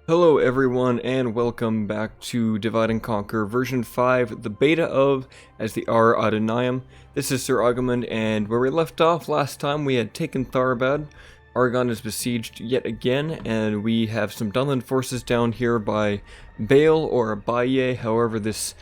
Hello everyone and welcome back to Divide and Conquer version 5, the beta of as the Ar-Adûnâim. This is Sir Agumund, and where we left off last time we had taken Tharbad. Argon is besieged yet again, and we have some Dunland forces down here by Bale or Baye, however this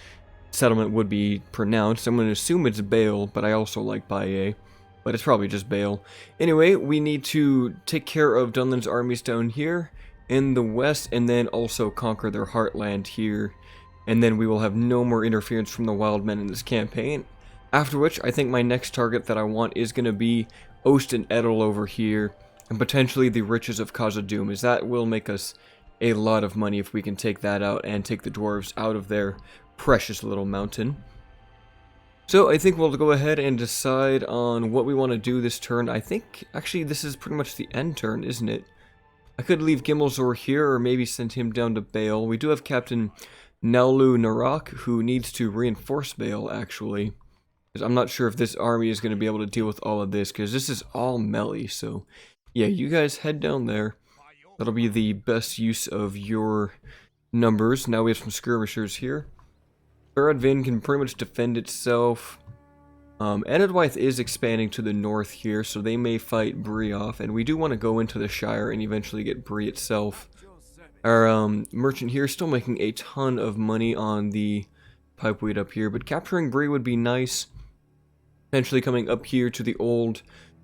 settlement would be pronounced. I'm going to assume it's Bale, but I also like Baye, but it's probably just Bale. Anyway, we need to take care of Dunland's armies down here in the west, and then also conquer their heartland here, and then we will have no more interference from the wild men in this campaign. After which, I think my next target that I want is going to be Ost and Edel over here, and potentially the riches of Khazad-dûm, as that will make us a lot of money if we can take that out and take the dwarves out of their precious little mountain. So I think we'll go ahead and decide on what we want to do this turn. I think, actually, this is pretty much the end turn, isn't it? I could leave Gimilzor here, or maybe send him down to Bale. We do have Captain Naulu Narak, who needs to reinforce Bale, actually. Because I'm not sure if this army is going to be able to deal with all of this, because this is all melee, so yeah, you guys head down there. That'll be the best use of your numbers. Now we have some skirmishers here. Faradvin can pretty much defend itself. Enedwaith is expanding to the north here, so they may fight Bree off, and we do want to go into the Shire and eventually get Bree itself. Our merchant here is still making a ton of money on the pipeweed up here, but capturing Bree would be nice. Potentially coming up here to the old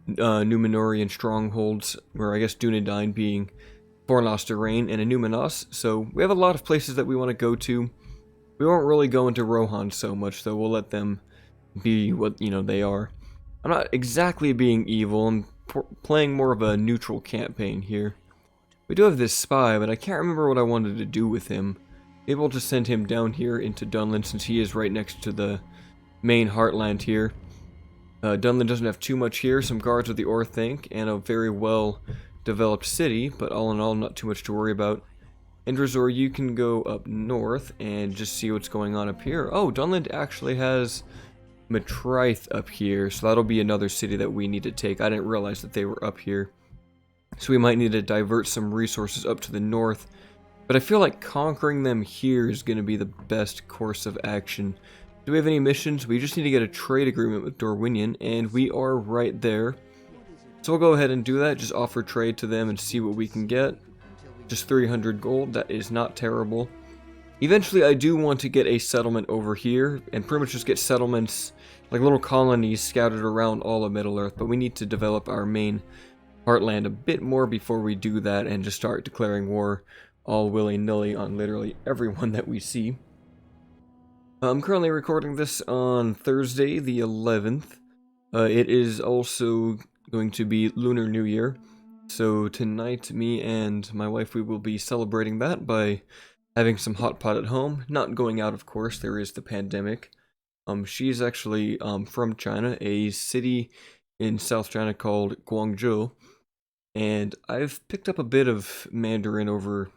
Numenorian strongholds, where I guess Dunedain being Fornosterrain and Numenos, so we have a lot of places that we want to go to. We won't really go into Rohan so much, though. We'll let them be what, they are. I'm not exactly being evil. I'm playing more of a neutral campaign here. We do have this spy, but I can't remember what I wanted to do with him. Maybe we'll just send him down here into Dunland, since he is right next to the main heartland here. Dunland doesn't have too much here. Some guards with the Orthanc and a very well developed city, but all in all, not too much to worry about. Endrazor, you can go up north and just see what's going on up here. Oh, Dunland actually has Matraith up here, so that'll be another city that we need to take. I didn't realize that they were up here, so we might need to divert some resources up to the north, but I feel like conquering them here is going to be the best course of action. Do we have any missions? We just need to get a trade agreement with Dorwinion, and we are right there, so we'll go ahead and do that. Just offer trade to them and see what we can get. Just 300 gold, that is not terrible. Eventually, I do want to get a settlement over here, and pretty much just get settlements, like little colonies scattered around all of Middle-earth, but we need to develop our main heartland a bit more before we do that, and just start declaring war all willy-nilly on literally everyone that we see. I'm currently recording this on Thursday, the 11th. It is also going to be Lunar New Year, so tonight, me and my wife, we will be celebrating that by having some hot pot at home, not going out, of course. There is the pandemic. She's actually from China, a city in South China called Guangzhou, and I've picked up a bit of Mandarin over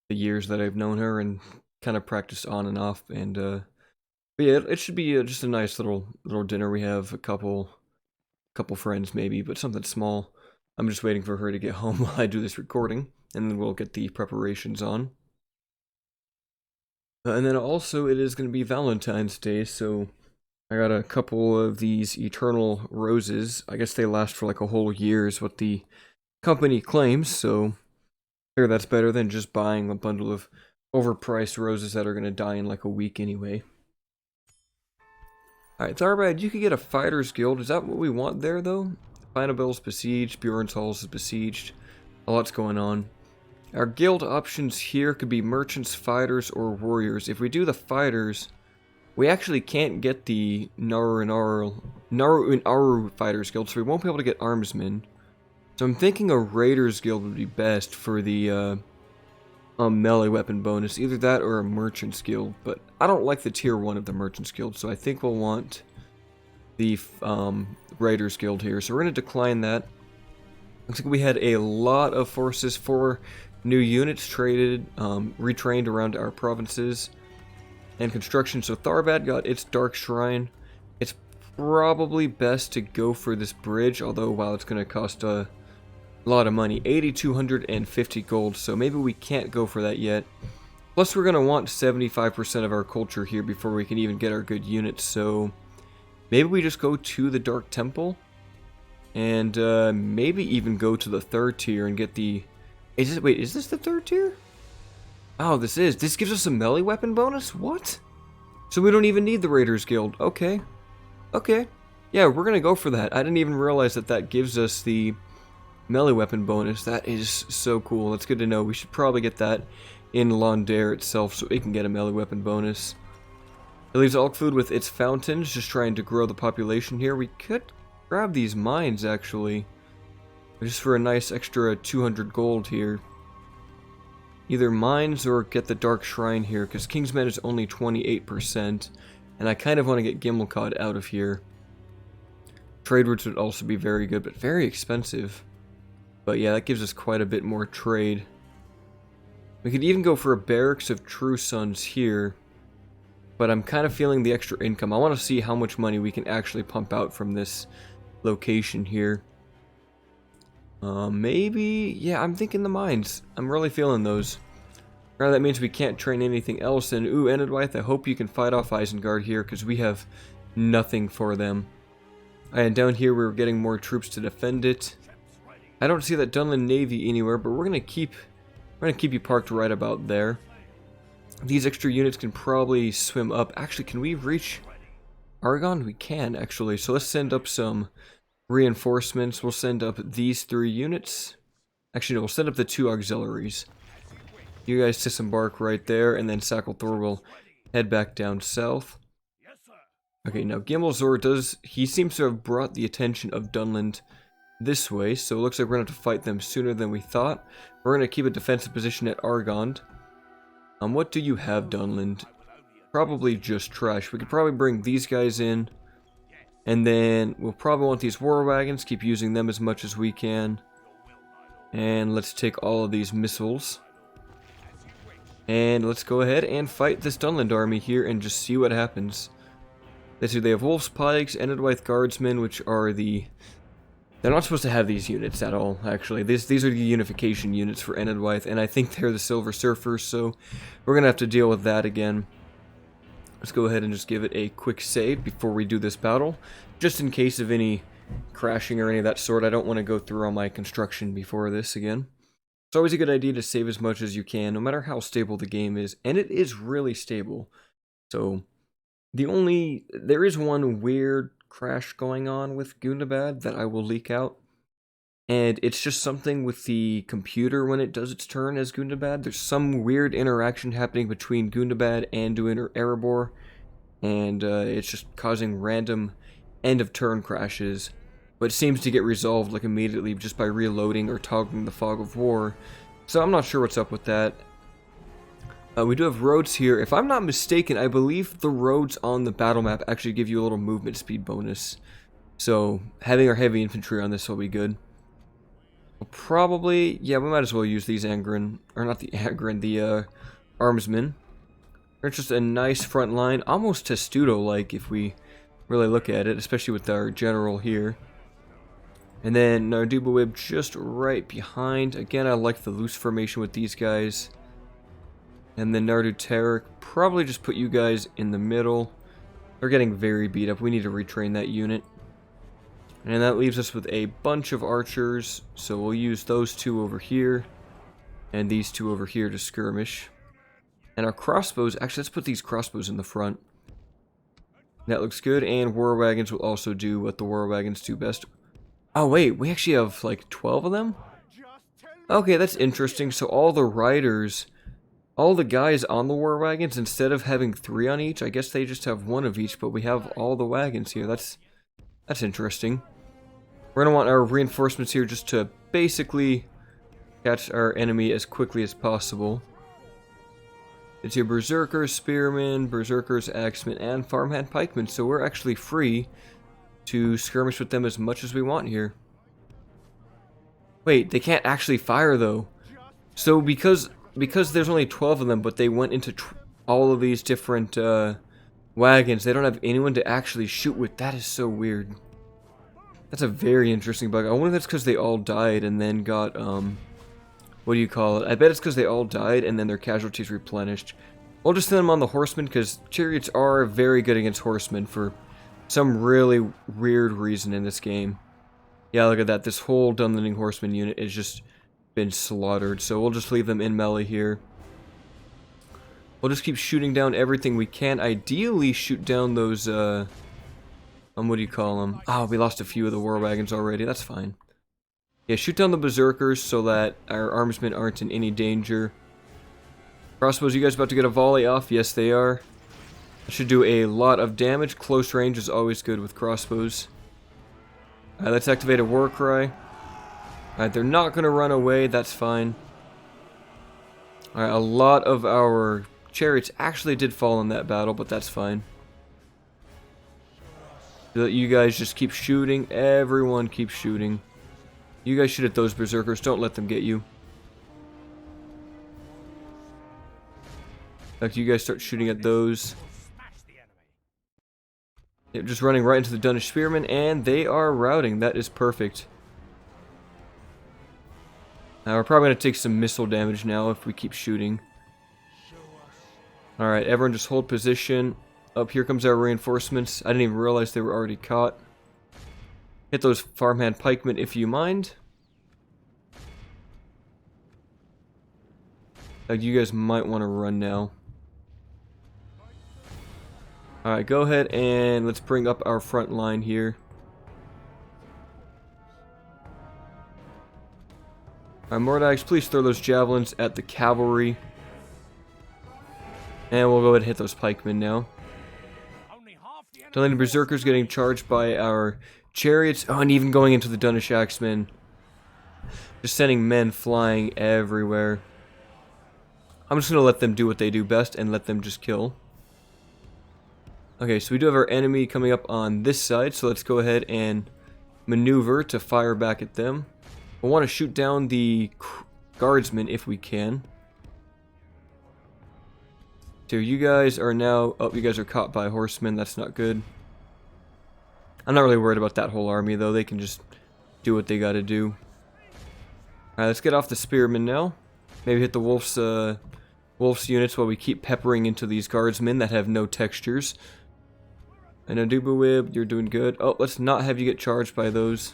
the years that I've known her, and kind of practiced on and off. And but yeah, it should be just a nice little dinner. We have a couple friends maybe, but something small. I'm just waiting for her to get home while I do this recording, and then we'll get the preparations on. And then also, it is going to be Valentine's Day, so I got a couple of these eternal roses. I guess they last for like a whole year is what the company claims, so sure, that's better than just buying a bundle of overpriced roses that are going to die in like a week anyway. Alright, Tharbad, you could get a fighter's guild. Is that what we want there, though? Finabel's besieged, Bjorn's Halls is besieged. A lot's going on. Our guild options here could be merchants, fighters, or warriors. If we do the fighters, we actually can't get the Naru and Aru fighters guild, so we won't be able to get armsmen. So I'm thinking a raiders guild would be best for the melee weapon bonus. Either that or a merchants guild, but I don't like the tier 1 of the merchants guild, so I think we'll want the raiders guild here. So we're going to decline that. Looks like we had a lot of forces for new units traded, retrained around our provinces, and construction. So Tharbad got its Dark Shrine. It's probably best to go for this bridge, although while it's going to cost A lot of money, 8,250 gold, so maybe we can't go for that yet. Plus we're going to want 75% of our culture here before we can even get our good units, so maybe we just go to the Dark Temple, and maybe even go to the 3rd tier and get the... Wait, is this the 3rd tier? Oh, this gives us a melee weapon bonus? What? So we don't even need the Raiders Guild. Okay. Okay. Yeah, we're going to go for that. I didn't even realize that that gives us the melee weapon bonus. That is so cool. That's good to know. We should probably get that in Londare itself so it can get a melee weapon bonus. It leaves Alkfood with its fountains, just trying to grow the population here. We could grab these mines, actually. Just for a nice extra 200 gold here. Either mines or get the Dark Shrine here, because Kingsman is only 28%, and I kind of want to get Gimilkhad out of here. Trade routes would also be very good, but very expensive. But yeah, that gives us quite a bit more trade. We could even go for a Barracks of True Sons here, but I'm kind of feeling the extra income. I want to see how much money we can actually pump out from this location here. Maybe, yeah, I'm thinking the mines. I'm really feeling those. Now that means we can't train anything else, and ooh, Enedwythe, I hope you can fight off Isengard here, because we have nothing for them. And down here we're getting more troops to defend it. I don't see that Dunland Navy anywhere, but we're gonna keep you parked right about there. These extra units can probably swim up. Actually, can we reach Argon? We can, actually. So let's send up some reinforcements. We'll send up these 3 units. Actually, no, we'll send up the 2 auxiliaries. You guys disembark right there, and then Sacklethor will head back down south. Okay, now Gimmelzor he seems to have brought the attention of Dunland this way, so it looks like we're going to have to fight them sooner than we thought. We're going to keep a defensive position at Argond. What do you have, Dunland? Probably just trash. We could probably bring these guys in. And then we'll probably want these war wagons, keep using them as much as we can. And let's take all of these missiles. And let's go ahead and fight this Dunland army here and just see what happens. Let's see, they have Wolf's Pikes, Enedwythe Guardsmen, which are the... They're not supposed to have these units at all, actually. These are the unification units for Enedwythe, and I think they're the Silver Surfers, so we're going to have to deal with that again. Let's go ahead and just give it a quick save before we do this battle, just in case of any crashing or any of that sort. I don't want to go through all my construction before this again. It's always a good idea to save as much as you can, no matter how stable the game is, and it is really stable. So, there is one weird crash going on with Gundabad that I will leak out, and it's just something with the computer when it does its turn as Gundabad. There's some weird interaction happening between Gundabad and Erebor, and it's just causing random end of turn crashes, but it seems to get resolved like immediately just by reloading or toggling the Fog of War. So I'm not sure what's up with that. We do have roads here. If I'm not mistaken, I believe the roads on the battle map actually give you a little movement speed bonus. So having our heavy infantry on this will be good. We'll probably, yeah, we might as well use these Angren, or not the Angren, the Armsmen. They're just a nice front line, almost Testudo-like if we really look at it, especially with our general here. And then Nardubawib just right behind. Again, I like the loose formation with these guys. And then Nardu Tarik, probably just put you guys in the middle. They're getting very beat up. We need to retrain that unit. And that leaves us with a bunch of archers. So we'll use those 2 over here. And these 2 over here to skirmish. And our crossbows, actually let's put these crossbows in the front. That looks good. And war wagons will also do what the war wagons do best. Oh wait, we actually have like 12 of them? Okay, that's interesting. So all the riders... All the guys on the war wagons, instead of having 3 on each, I guess they just have 1 of each, but we have all the wagons here. That's interesting. We're going to want our reinforcements here just to basically catch our enemy as quickly as possible. It's your Berserkers, Spearmen, Berserkers, Axemen, and Farmhand Pikemen, so we're actually free to skirmish with them as much as we want here. Wait, they can't actually fire though. So because there's only 12 of them, but they went into all of these different wagons, they don't have anyone to actually shoot with. That is so weird. That's a very interesting bug. I wonder if that's because they all died and then got, what do you call it? I bet it's because they all died and then their casualties replenished. We'll just send them on the horsemen because chariots are very good against horsemen for some really weird reason in this game. Yeah, look at that. This whole Dunlending horseman unit has just been slaughtered. So we'll just leave them in melee here. We'll just keep shooting down everything we can. Ideally, shoot down those, what do you call them? Oh, we lost a few of the war wagons already. That's fine. Yeah, shoot down the berserkers so that our armsmen aren't in any danger. Crossbows, you guys about to get a volley off? Yes, they are. That should do a lot of damage. Close range is always good with crossbows. Alright, let's activate a war cry. Alright, they're not going to run away. That's fine. Alright, a lot of our chariots actually did fall in that battle, but that's fine. You guys just keep shooting. Everyone keep shooting. You guys shoot at those berserkers. Don't let them get you. Like, you guys start shooting at those. Yep, just running right into the Dunish spearmen, and they are routing. That is perfect. Now, we're probably going to take some missile damage now if we keep shooting. Alright, everyone just hold position. Up here comes our reinforcements. I didn't even realize they were already caught. Hit those farmhand pikemen if you mind. Like, you guys might want to run now. Alright, go ahead and let's bring up our front line here. Alright, Mordax, please throw those javelins at the cavalry. And we'll go ahead and hit those pikemen now. Delaney Berserkers getting charged by our chariots. Oh, and even going into the Dunish axemen. Just sending men flying everywhere. I'm just going to let them do what they do best and let them just kill. Okay, so we do have our enemy coming up on this side, so let's go ahead and maneuver to fire back at them. We'll want to shoot down the guardsmen if we can. So you guys are now... Oh, you guys are caught by horsemen. That's not good. I'm not really worried about that whole army, though. They can just do what they gotta do. Alright, let's get off the spearmen now. Maybe hit the wolf's units while we keep peppering into these guardsmen that have no textures. And Adubuwib, you're doing good. Oh, let's not have you get charged by those.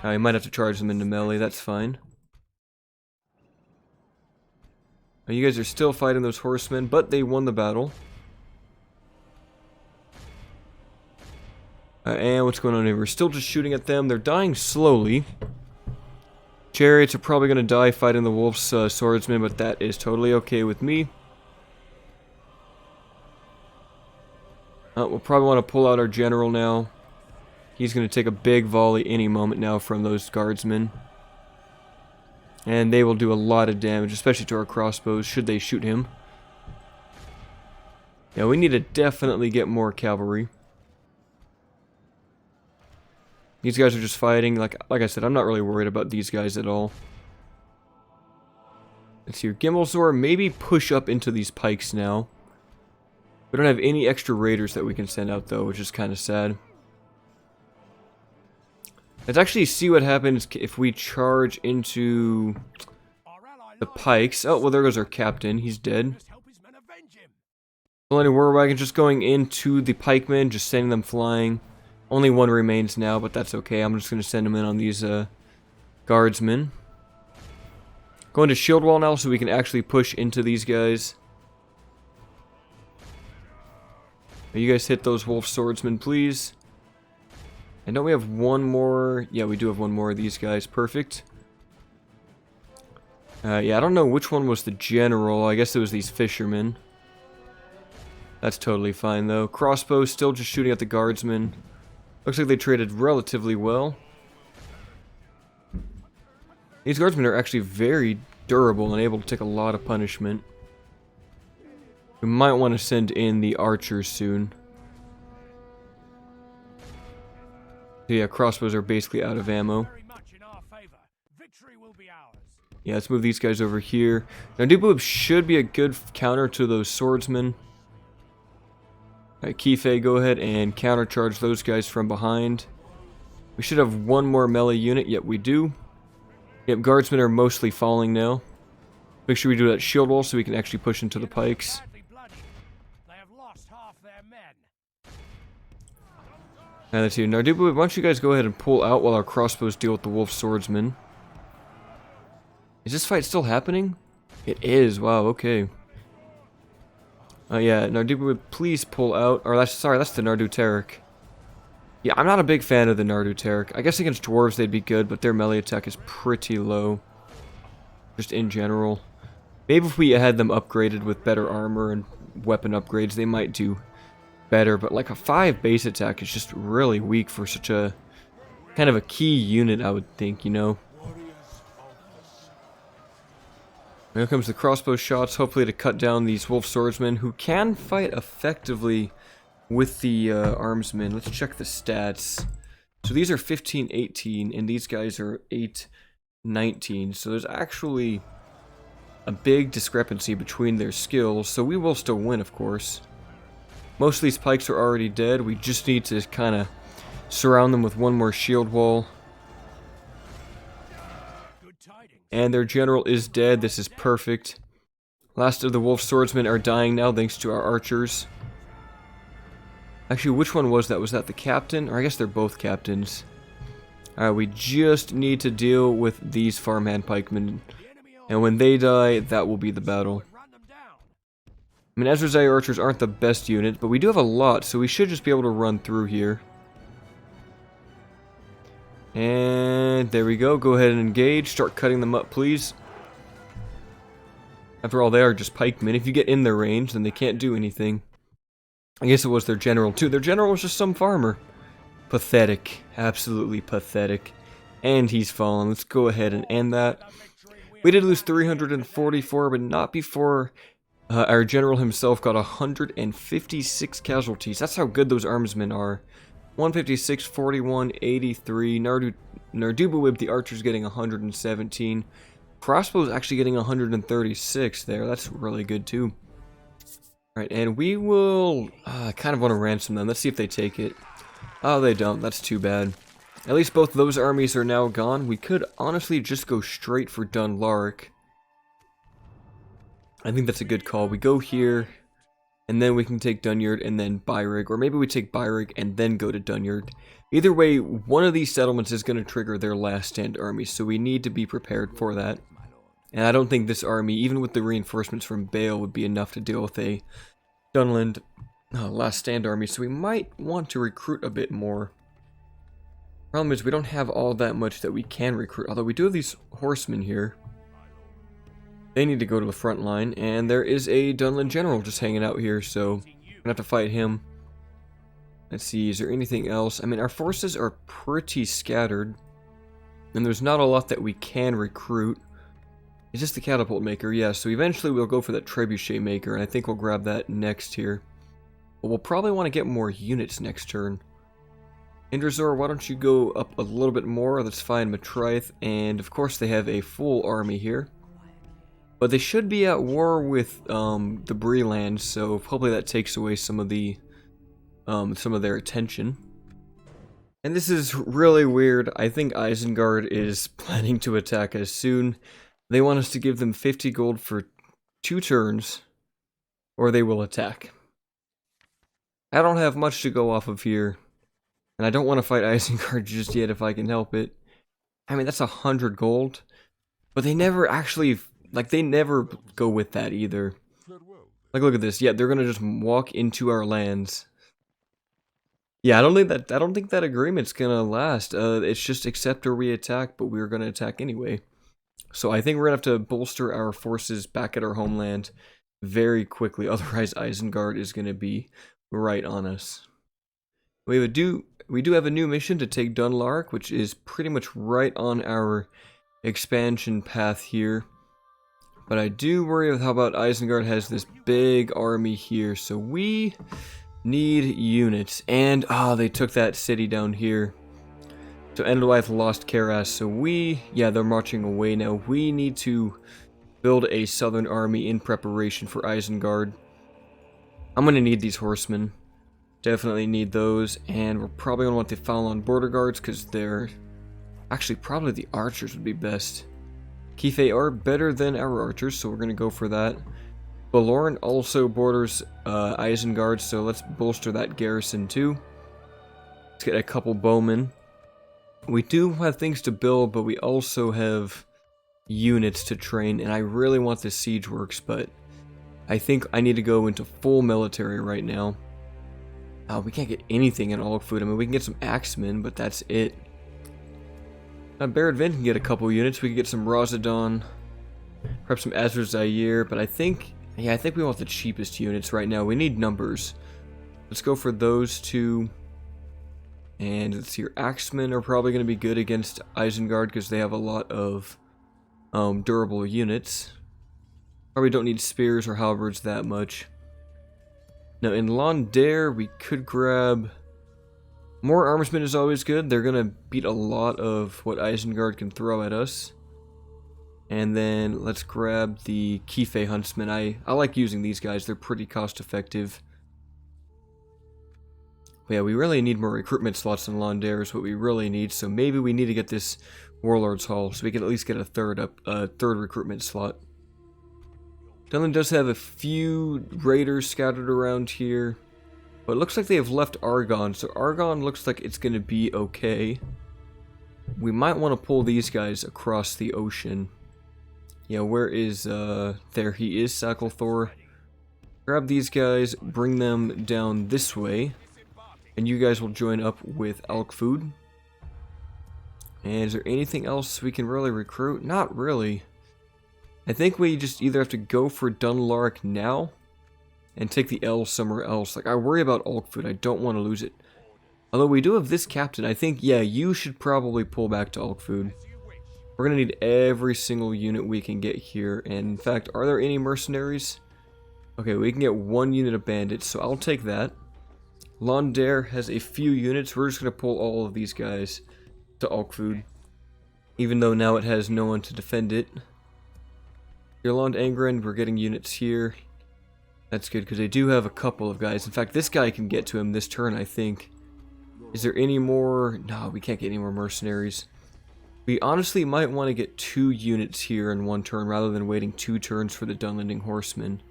I might have to charge them into melee. That's fine. Oh, you guys are still fighting those horsemen, but they won the battle. And what's going on here? We're still just shooting at them. They're dying slowly. Chariots are probably going to die fighting the wolf's swordsmen, but that is totally okay with me. We'll probably want to pull out our general now. He's going to take a big volley any moment now from those guardsmen. And they will do a lot of damage, especially to our crossbows, should they shoot him. Yeah, we need to definitely get more cavalry. These guys are just fighting. Like I said, I'm not really worried about these guys at all. Let's see here. Gimilkhad, maybe push up into these pikes now. We don't have any extra raiders that we can send out, though, which is kind of sad. Let's actually see what happens if we charge into the pikes. Oh, well, there goes our captain. He's dead. Only war wagon just going into the pikemen, just sending them flying. Only one remains now, but that's okay. I'm just going to send them in on these guardsmen. Going to shield wall now so we can actually push into these guys. You guys hit those wolf swordsmen, please. And don't we have one more? Yeah, we do have one more of these guys. Perfect. Yeah, I don't know which one was the general. I guess it was these fishermen. That's totally fine, though. Crossbow still just shooting at the guardsmen. Looks like they traded relatively well. These guardsmen are actually very durable and able to take a lot of punishment. We might want to send in the archers soon. So yeah, crossbows are basically out of ammo. Yeah, let's move these guys over here. Now, Duboob should be a good counter to those swordsmen. Alright, Kife, go ahead and countercharge those guys from behind. We should have one more melee unit, yet we do. Yep, guardsmen are mostly falling now. Make sure we do that shield wall so we can actually push into the pikes. Now let's see, Nardubu, why don't you guys go ahead and pull out while our crossbows deal with the wolf swordsmen. Is this fight still happening? It is, wow, okay. Yeah, Nardubu, please pull out. Or that's the Nardu Taric. Yeah, I'm not a big fan of the Nardu Taric. I guess against dwarves they'd be good, but their melee attack is pretty low. Just in general. Maybe if we had them upgraded with better armor and weapon upgrades, they might do better. But like a 5 base attack is just really weak for such a kind of a key unit, I would think, you know. Here comes the crossbow shots, hopefully to cut down these wolf swordsmen who can fight effectively with the armsmen. Let's check the stats. So these are 15-18 and these guys are 8-19. So there's actually a big discrepancy between their skills. So we will still win, of course. Most of these pikes are already dead. We just need to kind of surround them with one more shield wall. And their general is dead. This is perfect. Last of the wolf swordsmen are dying now thanks to our archers. Actually, which one was that? Was that the captain? Or I guess they're both captains. Alright, we just need to deal with these farmhand pikemen. And when they die, that will be the battle. I mean, Ezra'zai archers aren't the best unit, but we do have a lot, so we should just be able to run through here. And there we go. Go ahead and engage. Start cutting them up, please. After all, they are just pikemen. If you get in their range, then they can't do anything. I guess it was their general, too. Their general was just some farmer. Pathetic. Absolutely pathetic. And he's fallen. Let's go ahead and end that. We did lose 344, but not before our general himself got 156 casualties. That's how good those armsmen are. 156, 41, 83. Nardubuwib, the archer's getting 117. Crossbow's actually getting 136 there. That's really good too. Alright, and we will kind of want to ransom them. Let's see if they take it. Oh, they don't. That's too bad. At least both those armies are now gone. We could honestly just go straight for Dunlark. I think that's a good call. We go here, and then we can take Dunyard and then Byrig. Or maybe we take Byrig and then go to Dunyard. Either way, one of these settlements is going to trigger their last stand army, so we need to be prepared for that. And I don't think this army, even with the reinforcements from Bale, would be enough to deal with a Dunland last stand army, so we might want to recruit a bit more. Problem is, we don't have all that much that we can recruit, although we do have these horsemen here. They need to go to the front line, and there is a Dunland general just hanging out here, so we're gonna have to fight him. Let's see, is there anything else? I mean, our forces are pretty scattered, and there's not a lot that we can recruit. Is this the catapult maker? Yeah, so eventually we'll go for that trebuchet maker, and I think we'll grab that next here. But we'll probably want to get more units next turn. Indrazor, why don't you go up a little bit more? Let's find Matraith, and of course they have a full army here. But they should be at war with the Breelands, so hopefully that takes away some of their attention. And this is really weird. I think Isengard is planning to attack us soon. They want us to give them 50 gold for 2 turns, or they will attack. I don't have much to go off of here, and I don't want to fight Isengard just yet if I can help it. I mean, that's 100 gold, but they never actually... Like, they never go with that either. Like, look at this. Yeah, they're gonna just walk into our lands. Yeah, I don't think that agreement's gonna last. It's just accept or we attack, but we're gonna attack anyway. So I think we're gonna have to bolster our forces back at our homeland very quickly. Otherwise, Isengard is gonna be right on us. We do have a new mission to take Dunlark, which is pretty much right on our expansion path here. But I do worry with how about Isengard has this big army here, so we need units. And, they took that city down here. So Endlife lost Karas, so they're marching away now. We need to build a southern army in preparation for Isengard. I'm gonna need these horsemen. Definitely need those, and we're probably gonna want the Falon border guards because they're actually probably the archers would be best. Kife are better than our archers, so we're gonna go for that. Balorn also borders Isengard, so let's bolster that garrison too. Let's get a couple bowmen. We do have things to build, but we also have units to train, and I really want this siege works, but I think I need to go into full military right now. We can't get anything in Ulk-Food. I mean, we can get some axemen, but that's it. Barad-Vin can get a couple units. We can get some Razadon, perhaps some Azur Zaire, but I think we want the cheapest units right now. We need numbers. Let's go for those two. And let's see, your axemen are probably going to be good against Isengard because they have a lot of durable units. Probably don't need spears or halberds that much. Now in Londare, we could grab more armorsmen is always good. They're going to beat a lot of what Isengard can throw at us. And then let's grab the Kife huntsmen. I like using these guys. They're pretty cost effective. But yeah, we really need more recruitment slots in Londare is what we really need. So maybe we need to get this Warlord's Hall so we can at least get a third recruitment slot. Dunlin does have a few raiders scattered around here. But it looks like they have left Argonne. So Argonne looks like it's going to be okay. We might want to pull these guys across the ocean. Yeah, where is, there he is, Sacklethor. Grab these guys, bring them down this way. And you guys will join up with Ulk-Food. And is there anything else we can really recruit? Not really. I think we just either have to go for Dunlark now and take the L somewhere else. Like, I worry about Ulk-Food. I don't want to lose it. Although we do have this captain. I think, yeah, you should probably pull back to Ulk-Food. We're going to need every single unit we can get here. And in fact, are there any mercenaries? Okay, we can get one unit of bandits, so I'll take that. Londare has a few units. We're just going to pull all of these guys to Ulk-Food. Even though now it has no one to defend it. Irland Angren, we're getting units here. That's good because they do have a couple of guys. In fact, this guy can get to him this turn, I think. Is there any more? No, we can't get any more mercenaries. We honestly might want to get 2 units here in one turn rather than waiting 2 turns for the Dunlending Horsemen.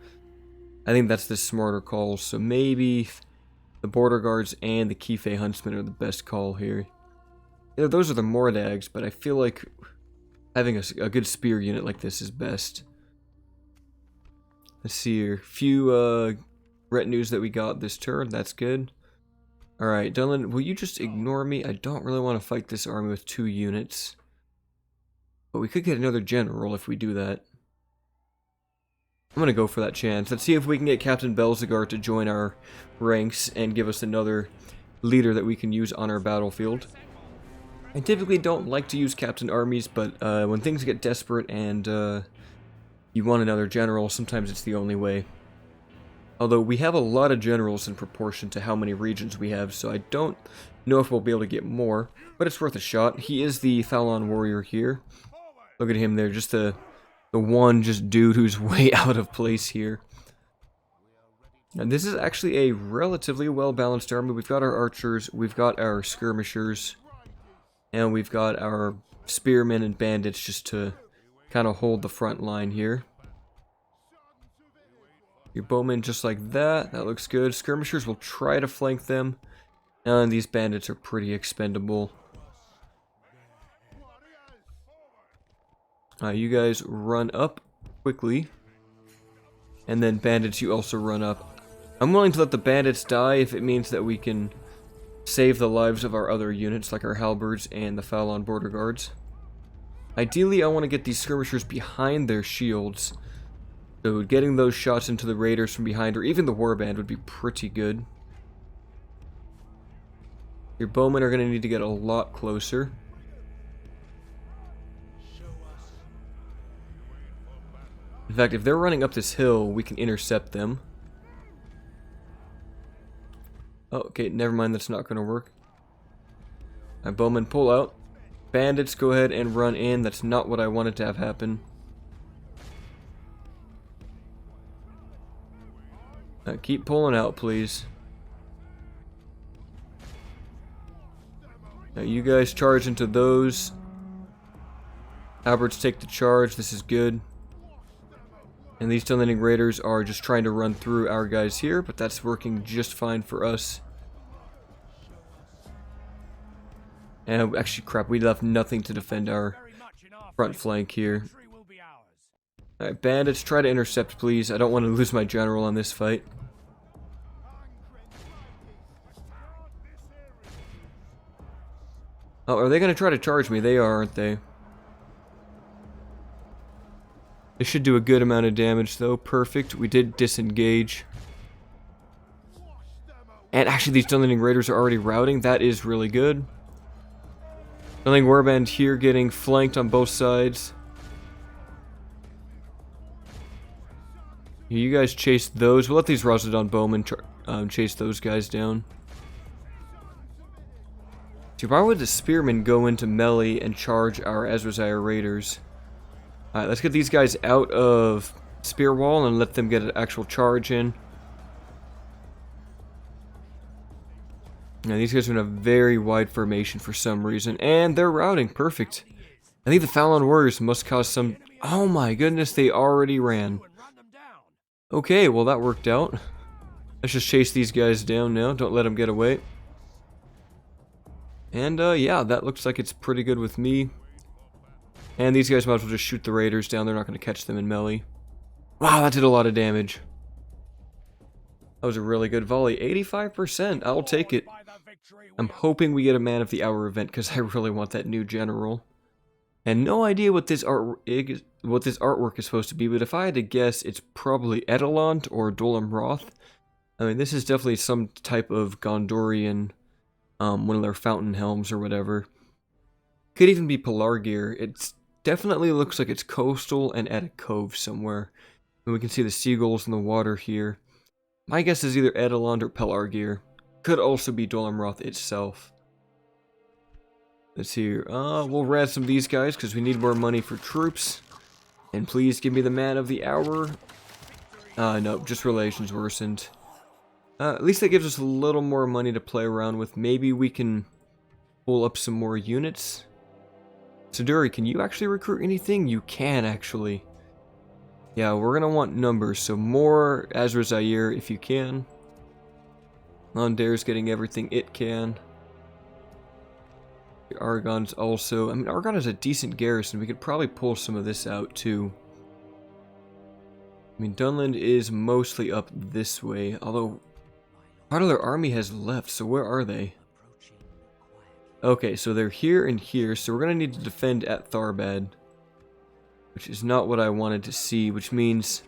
I think that's the smarter call, so maybe the Border Guards and the Kife Huntsmen are the best call here. Yeah, those are the Mordags, but I feel like having a good spear unit like this is best. Let's see here. Few retinues that we got this turn. That's good. Alright, Dunland, will you just ignore me? I don't really want to fight this army with 2 units. But we could get another general if we do that. I'm going to go for that chance. Let's see if we can get Captain Belzegar to join our ranks and give us another leader that we can use on our battlefield. I typically don't like to use captain armies, but when things get desperate and you want another general, sometimes it's the only way. Although we have a lot of generals in proportion to how many regions we have, so I don't know if we'll be able to get more, but it's worth a shot. He is the Falon warrior here. Look at him there, just the one dude who's way out of place here. And this is actually a relatively well-balanced army. We've got our archers, we've got our skirmishers, and we've got our spearmen and bandits just to kind of hold the front line here. Your bowmen just like that. That looks good. Skirmishers will try to flank them. And these bandits are pretty expendable. You guys run up quickly. And then bandits, you also run up. I'm willing to let the bandits die if it means that we can save the lives of our other units, like our halberds and the Falon border guards. Ideally, I want to get these skirmishers behind their shields. So getting those shots into the raiders from behind, or even the warband, would be pretty good. Your bowmen are going to need to get a lot closer. In fact, if they're running up this hill, we can intercept them. Oh, okay, never mind, that's not going to work. My bowmen pull out. Bandits, go ahead and run in. That's not what I wanted to have happen. Keep pulling out, please. Now you guys charge into those. Alberts take the charge. This is good. And these descendant raiders are just trying to run through our guys here, but that's working just fine for us. And actually, crap, we left nothing to defend our front flank here. Alright, bandits, try to intercept, please. I don't want to lose my general on this fight. Oh, are they going to try to charge me? They are, aren't they? They should do a good amount of damage, though. Perfect. We did disengage. And actually, these Dunlending Raiders are already routing. That is really good. Dunlending Warband here getting flanked on both sides. You guys chase those. We'll let these Rosodon Bowmen chase those guys down. See, why would the Spearmen go into melee and charge our Azrazire Raiders? Alright, let's get these guys out of Spear Wall and let them get an actual charge in. Now, these guys are in a very wide formation for some reason, and they're routing. Perfect. I think the Falon Warriors must cause some... Oh my goodness, they already ran. Okay, well that worked out. Let's just chase these guys down now. Don't let them get away. And yeah, that looks like it's pretty good with me. And these guys might as well just shoot the raiders down. They're not going to catch them in melee. Wow, that did a lot of damage. That was a really good volley. 85%. I'll take it. I'm hoping we get a Man of the Hour event because I really want that new general. And no idea what this artwork is supposed to be, but if I had to guess, it's probably Edelont or Dolam Roth. I mean, this is definitely some type of Gondorian, one of their fountain helms or whatever. Could even be Pelargir. It definitely looks like it's coastal and at a cove somewhere. And we can see the seagulls in the water here. My guess is either Edelond or Pelargir. Could also be Dolam Roth itself. Let's see here. We'll ransom these guys because we need more money for troops. And please give me the Man of the Hour. Nope, just relations worsened. At least that gives us a little more money to play around with. Maybe we can pull up some more units. Siduri, can you actually recruit anything? You can, actually. Yeah, we're going to want numbers, so more Azrazire if you can. Londair's getting everything it can. Argon's also... I mean, Argon is a decent garrison. We could probably pull some of this out, too. I mean, Dunland is mostly up this way, although part of their army has left, so where are they? Okay, so they're here and here, so we're going to need to defend at Tharbad. Which is not what I wanted to see, which means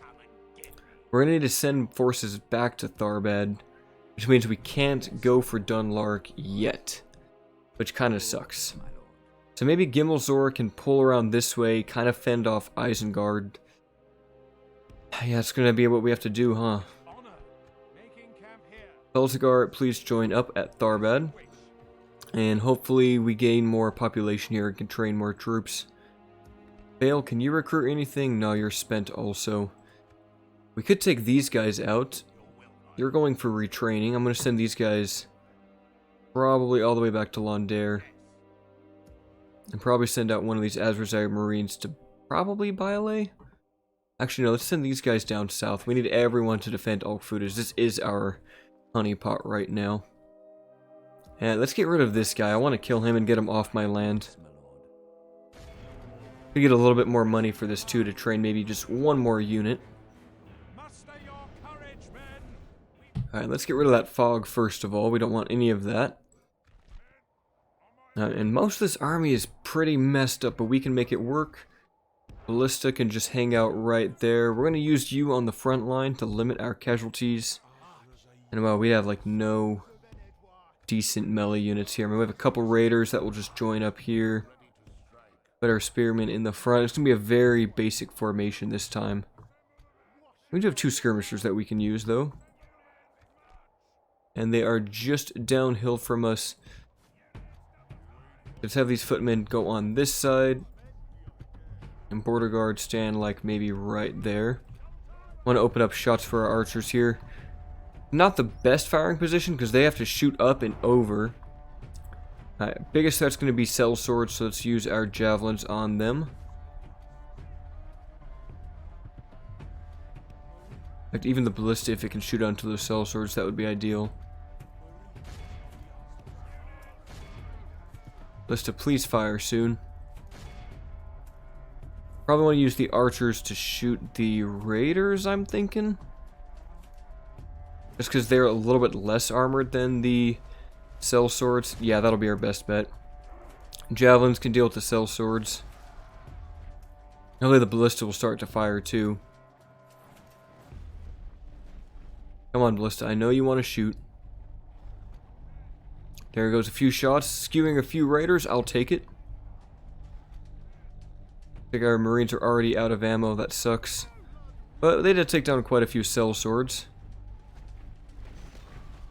we're going to need to send forces back to Tharbad, which means we can't go for Dunlark yet, which kind of sucks. So maybe Gimilzor can pull around this way, kind of fend off Isengard. Yeah, it's going to be what we have to do, huh? Belzegar, please join up at Tharbad. And hopefully we gain more population here and can train more troops. Bale, can you recruit anything? No, you're spent also. We could take these guys out. You're going for retraining. I'm going to send these guys probably all the way back to Londair. And probably send out one of these Azrazire Marines to probably Bylea. Actually, no, let's send these guys down south. We need everyone to defend Alkfudas. This is our honeypot right now. And let's get rid of this guy. I want to kill him and get him off my land. We get a little bit more money for this too, to train maybe just one more unit. Alright, let's get rid of that fog first of all. We don't want any of that. And most of this army is pretty messed up, but we can make it work. Ballista can just hang out right there. We're going to use you on the front line to limit our casualties. And well, we have like no decent melee units here. I mean, we have a couple raiders that will just join up here. But our spearmen in the front. It's going to be a very basic formation this time. We do have two skirmishers that we can use though. And they are just downhill from us. Let's have these footmen go on this side. And border guards stand like maybe right there. Want to open up shots for our archers here. Not the best firing position because they have to shoot up and over. Alright, biggest threat's going to be cell swords, so let's use our javelins on them. In fact, even the ballista, if it can shoot onto those cell swords, that would be ideal. Ballista, please fire soon. Probably want to use the archers to shoot the raiders, I'm thinking. Just because they're a little bit less armored than the cell swords. Yeah, that'll be our best bet. Javelins can deal with the cell swords. Hopefully the ballista will start to fire too. Come on, ballista, I know you want to shoot. There goes a few shots, skewing a few raiders. I'll take it. I think our marines are already out of ammo. That sucks. But they did take down quite a few cell swords.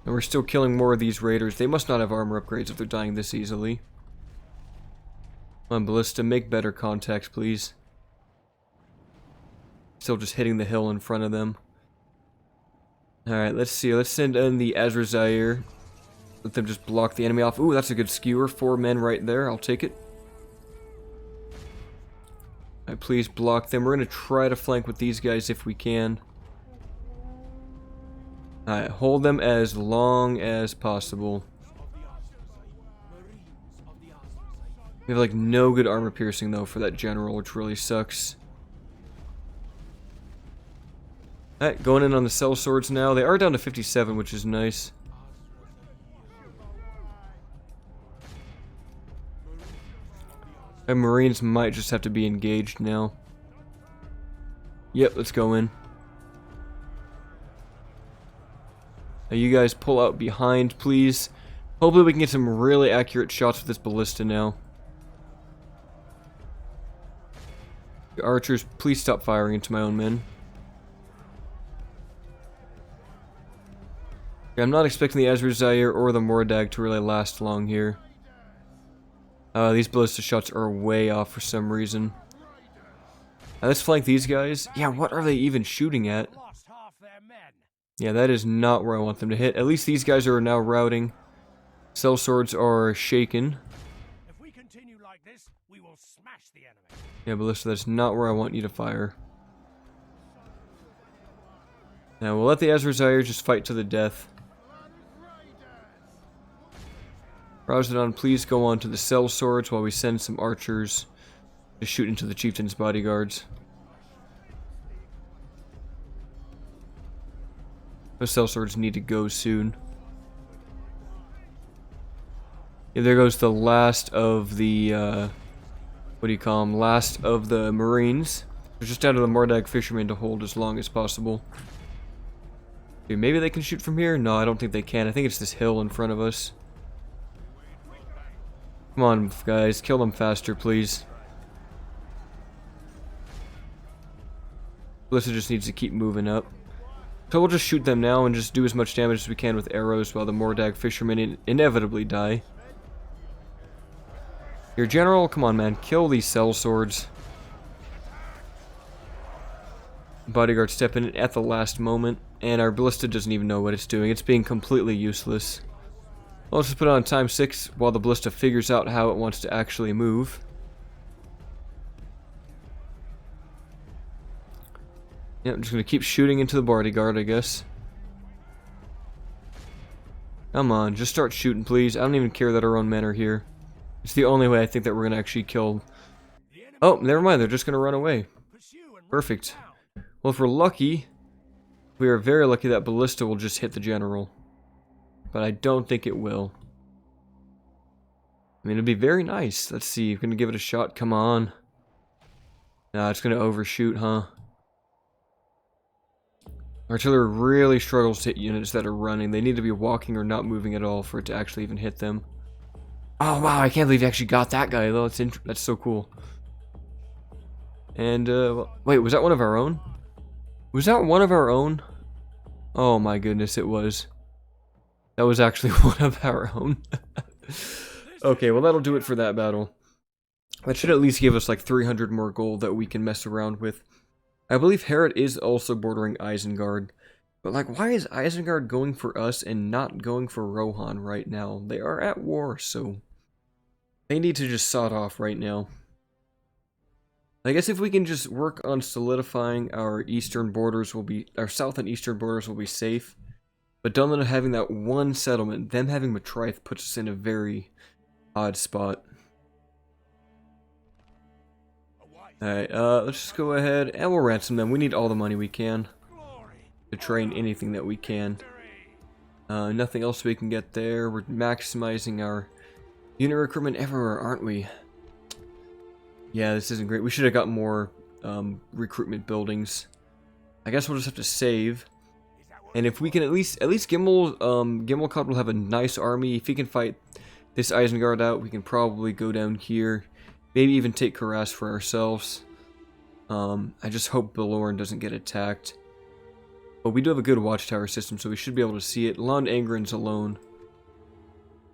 And we're still killing more of these raiders. They must not have armor upgrades if they're dying this easily. Come on, ballista, make better contact, please. Still just hitting the hill in front of them. Alright, let's see. Let's send in the Azrazair. Let them just block the enemy off. Ooh, that's a good skewer. 4 men right there. I'll take it. Alright, please block them. We're going to try to flank with these guys if we can. Alright, hold them as long as possible. We have like no good armor piercing though for that general, which really sucks. Alright, going in on the cell swords now. They are down to 57, which is nice. Our marines might just have to be engaged now. Yep, let's go in. Now you guys pull out behind, please. Hopefully we can get some really accurate shots with this ballista now. The archers, please stop firing into my own men. Okay, I'm not expecting the Azrazair or the Mordag to really last long here. These ballista shots are way off for some reason. Let's flank these guys. Yeah, what are they even shooting at? Yeah, that is not where I want them to hit. At least these guys are now routing. Cell swords are shaken. If we continue like this, we will smash the enemy. Yeah, ballista, that's not where I want you to fire. Now, we'll let the Azrazair just fight to the death. Razadon, please go on to the cell swords while we send some archers to shoot into the chieftain's bodyguards. Those cell swords need to go soon. Yeah, there goes the last of the, what do you call them? Last of the marines. They're just down to the Mordag fishermen to hold as long as possible. Okay, maybe they can shoot from here? No, I don't think they can. I think it's this hill in front of us. Come on, guys. Kill them faster, please. Ballista just needs to keep moving up. So we'll just shoot them now and just do as much damage as we can with arrows while the Mordag fishermen inevitably die. Your general, come on, man. Kill these cell swords. Bodyguard step in at the last moment. And our ballista doesn't even know what it's doing. It's being completely useless. Well, let's just put it on time 6 while the ballista figures out how it wants to actually move. Yep, I'm just going to keep shooting into the bodyguard, I guess. Come on, just start shooting, please. I don't even care that our own men are here. It's the only way I think that we're going to actually kill... Oh, never mind, they're just going to run away. Perfect. Well, if we're lucky, we are very lucky that ballista will just hit the general. But I don't think it will. I mean, it'd be very nice. Let's see, we're going to give it a shot. Come on. Nah, it's going to overshoot, huh? Artillery really struggles to hit units that are running. They need to be walking or not moving at all for it to actually even hit them. Oh, wow, I can't believe you actually got that guy, though. That's so cool. And, wait, was that one of our own? Was that one of our own? Oh my goodness, it was. That was actually one of our own. Okay, well that'll do it for that battle. That should at least give us like 300 more gold that we can mess around with. I believe Herod is also bordering Isengard. But like, why is Isengard going for us and not going for Rohan right now? They are at war, so They need to just sod off right now. I guess if we can just work on solidifying our eastern borders, our south and eastern borders will be safe. But Dunlin having that one settlement, them having Matriath, puts us in a very odd spot. Alright, let's just go ahead and we'll ransom them. We need all the money we can to train anything that we can. Nothing else we can get there. We're maximizing our unit recruitment everywhere, aren't we? Yeah, this isn't great. We should have got more recruitment buildings. I guess we'll just have to save. And if we can at least Gimilkhad will have a nice army. If he can fight this Isengard out, we can probably go down here. Maybe even take Karas for ourselves. I just hope Belorn doesn't get attacked. But we do have a good watchtower system, so we should be able to see it. Lond Angren's alone.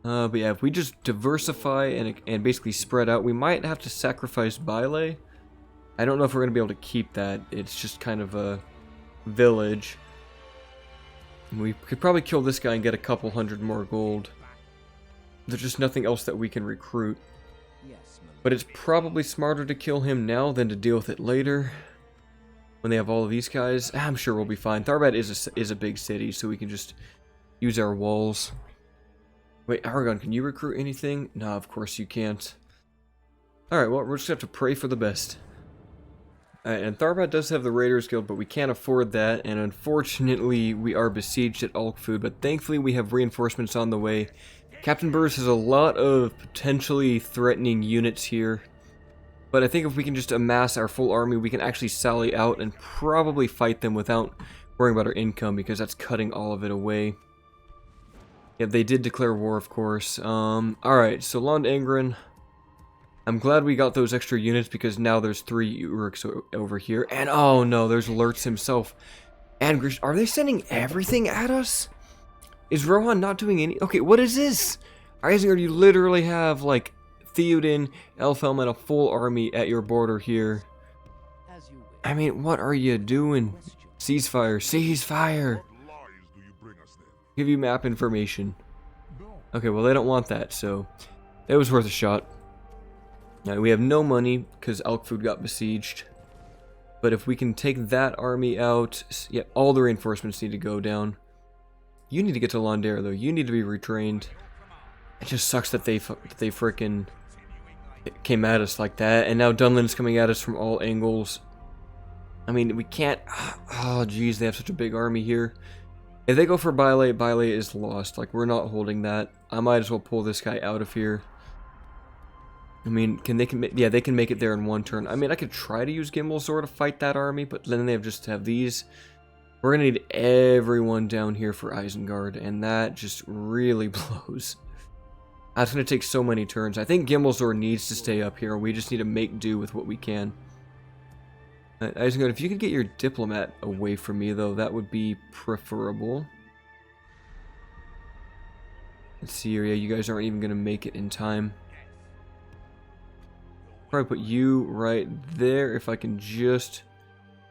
But yeah, if we just diversify and basically spread out, we might have to sacrifice Byle. I don't know if we're going to be able to keep that. It's just kind of a village. We could probably kill this guy and get a couple hundred more gold. There's just nothing else that we can recruit. But it's probably smarter to kill him now than to deal with it later. When they have all of these guys, I'm sure we'll be fine. Tharbad is a big city, so we can just use our walls. Wait, Aragon, can you recruit anything? No, of course you can't. Alright, well, we're just going to have to pray for the best. And Tharbad does have the Raiders Guild, but we can't afford that. And unfortunately, we are besieged at Ulkfood, but thankfully we have reinforcements on the way. Captain Burris has a lot of potentially threatening units here. But I think if we can just amass our full army, we can actually sally out and probably fight them without worrying about our income, because that's cutting all of it away. Yeah, they did declare war, of course. Alright, so Lond Angren. I'm glad we got those extra units, because now there's 3 Uruks over here. And oh no, there's Lurtz himself. And are they sending everything at us? Is Rohan not doing any? Okay, what is this? Isengard, you literally have, like, Theoden, Elfhelm, and a full army at your border here. I mean, what are you doing? Ceasefire, ceasefire! Give you map information. Okay, well, they don't want that, so it was worth a shot. Now, we have no money because Alkfood got besieged. But if we can take that army out, yeah, all the reinforcements need to go down. You need to get to Londare, though. You need to be retrained. It just sucks that they frickin' came at us like that, and now Dunlin's coming at us from all angles. I mean, we can't. Oh, jeez, they have such a big army here. If they go for Byle, Byle is lost. Like, we're not holding that. I might as well pull this guy out of here. I mean, yeah, they can make it there in one turn. I mean, I could try to use Gimilzor to fight that army, but then they just have these. We're gonna need everyone down here for Isengard, and that just really blows. That's gonna take so many turns. I think Gimilzor needs to stay up here. We just need to make do with what we can. Isengard, if you could get your diplomat away from me, though, that would be preferable. Let's see here. Yeah, you guys aren't even gonna make it in time. Probably put you right there if I can just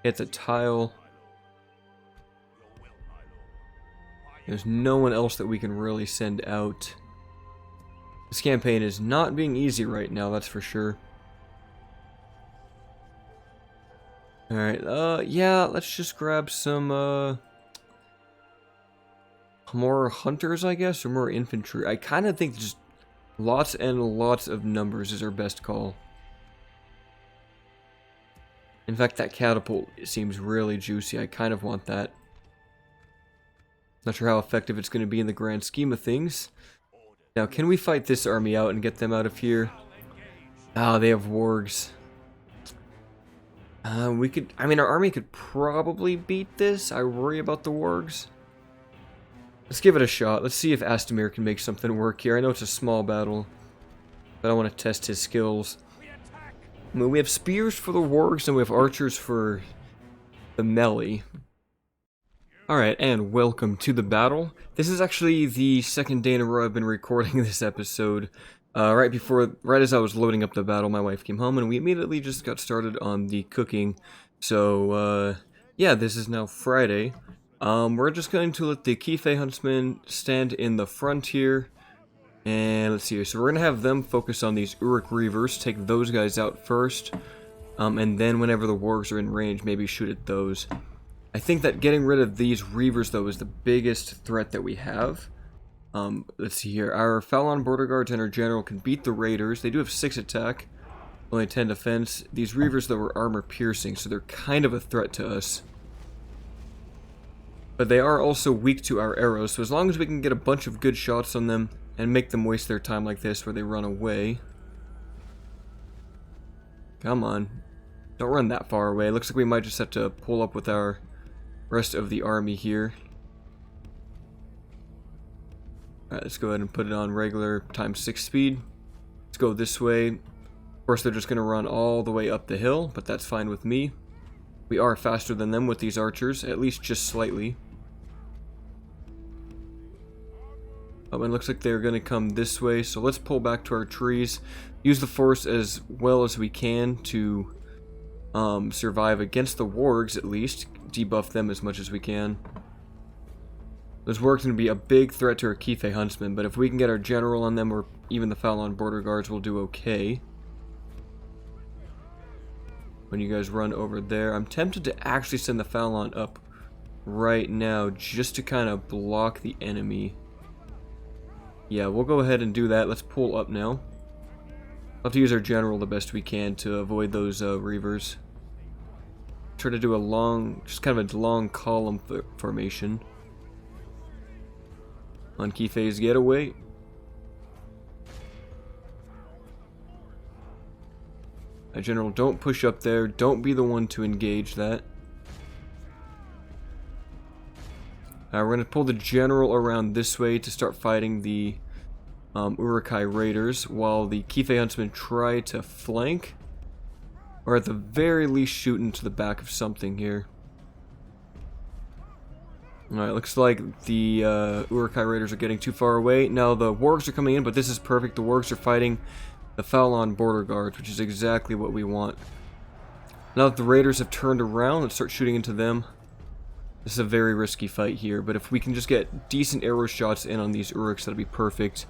get the tile. There's no one else that we can really send out. This campaign is not being easy right now, that's for sure. Alright, yeah, let's just grab some, more hunters, I guess, or more infantry. I kind of think just lots and lots of numbers is our best call. In fact, that catapult seems really juicy. I kind of want that. Not sure how effective it's going to be in the grand scheme of things. Now, can we fight this army out and get them out of here? Ah, they have wargs. We could... I mean, our army could probably beat this. I worry about the wargs. Let's give it a shot. Let's see if Astamir can make something work here. I know it's a small battle, but I want to test his skills. I mean, we have spears for the wargs, and we have archers for the melee. Alright, and welcome to the battle. This is actually the second day in a row I've been recording this episode. Right as I was loading up the battle, my wife came home, and we immediately just got started on the cooking. So, yeah, this is now Friday. We're just going to let the Kife Huntsmen stand in the front here. And let's see here. So we're going to have them focus on these Uruk-Reivers, take those guys out first. And then whenever the wargs are in range, maybe shoot at those. I think that getting rid of these Reivers, though, is the biggest threat that we have. Let's see here. Our Falon border guards and our general can beat the raiders. They do have 6 attack, only 10 defense. These Reivers, though, are armor piercing, so they're kind of a threat to us. But they are also weak to our arrows, so as long as we can get a bunch of good shots on them and make them waste their time like this where they run away. Come on. Don't run that far away. Looks like we might just have to pull up with our rest of the army here. Alright, let's go ahead and put it on regular ×6 speed. Let's go this way. Of course, they're just going to run all the way up the hill, but that's fine with me. We are faster than them with these archers, at least just slightly. Oh, and it looks like they're going to come this way, so let's pull back to our trees. Use the force as well as we can to survive against the wargs, at least. Debuff them as much as we can. Those wargs are going to be a big threat to our Kife huntsmen, but if we can get our general on them, or even the Falon border guards, we'll do okay. When you guys run over there, I'm tempted to actually send the Falon up right now, just to kind of block the enemy. Yeah, we'll go ahead and do that. Let's pull up now. We'll have to use our general the best we can to avoid those Reivers. Try to do a long, just kind of a long column formation. On Kife's getaway. General, don't push up there. Don't be the one to engage that. We're going to pull the general around this way to start fighting the Uruk-Hai raiders, while the Kife huntsmen try to flank, or at the very least shoot into the back of something here. Alright, looks like the Uruk-Hai raiders are getting too far away. Now the wargs are coming in, but this is perfect. The wargs are fighting the Falon border guards, which is exactly what we want. Now that the raiders have turned around, let's start shooting into them. This is a very risky fight here, but if we can just get decent arrow shots in on these Uruks, that'll be perfect.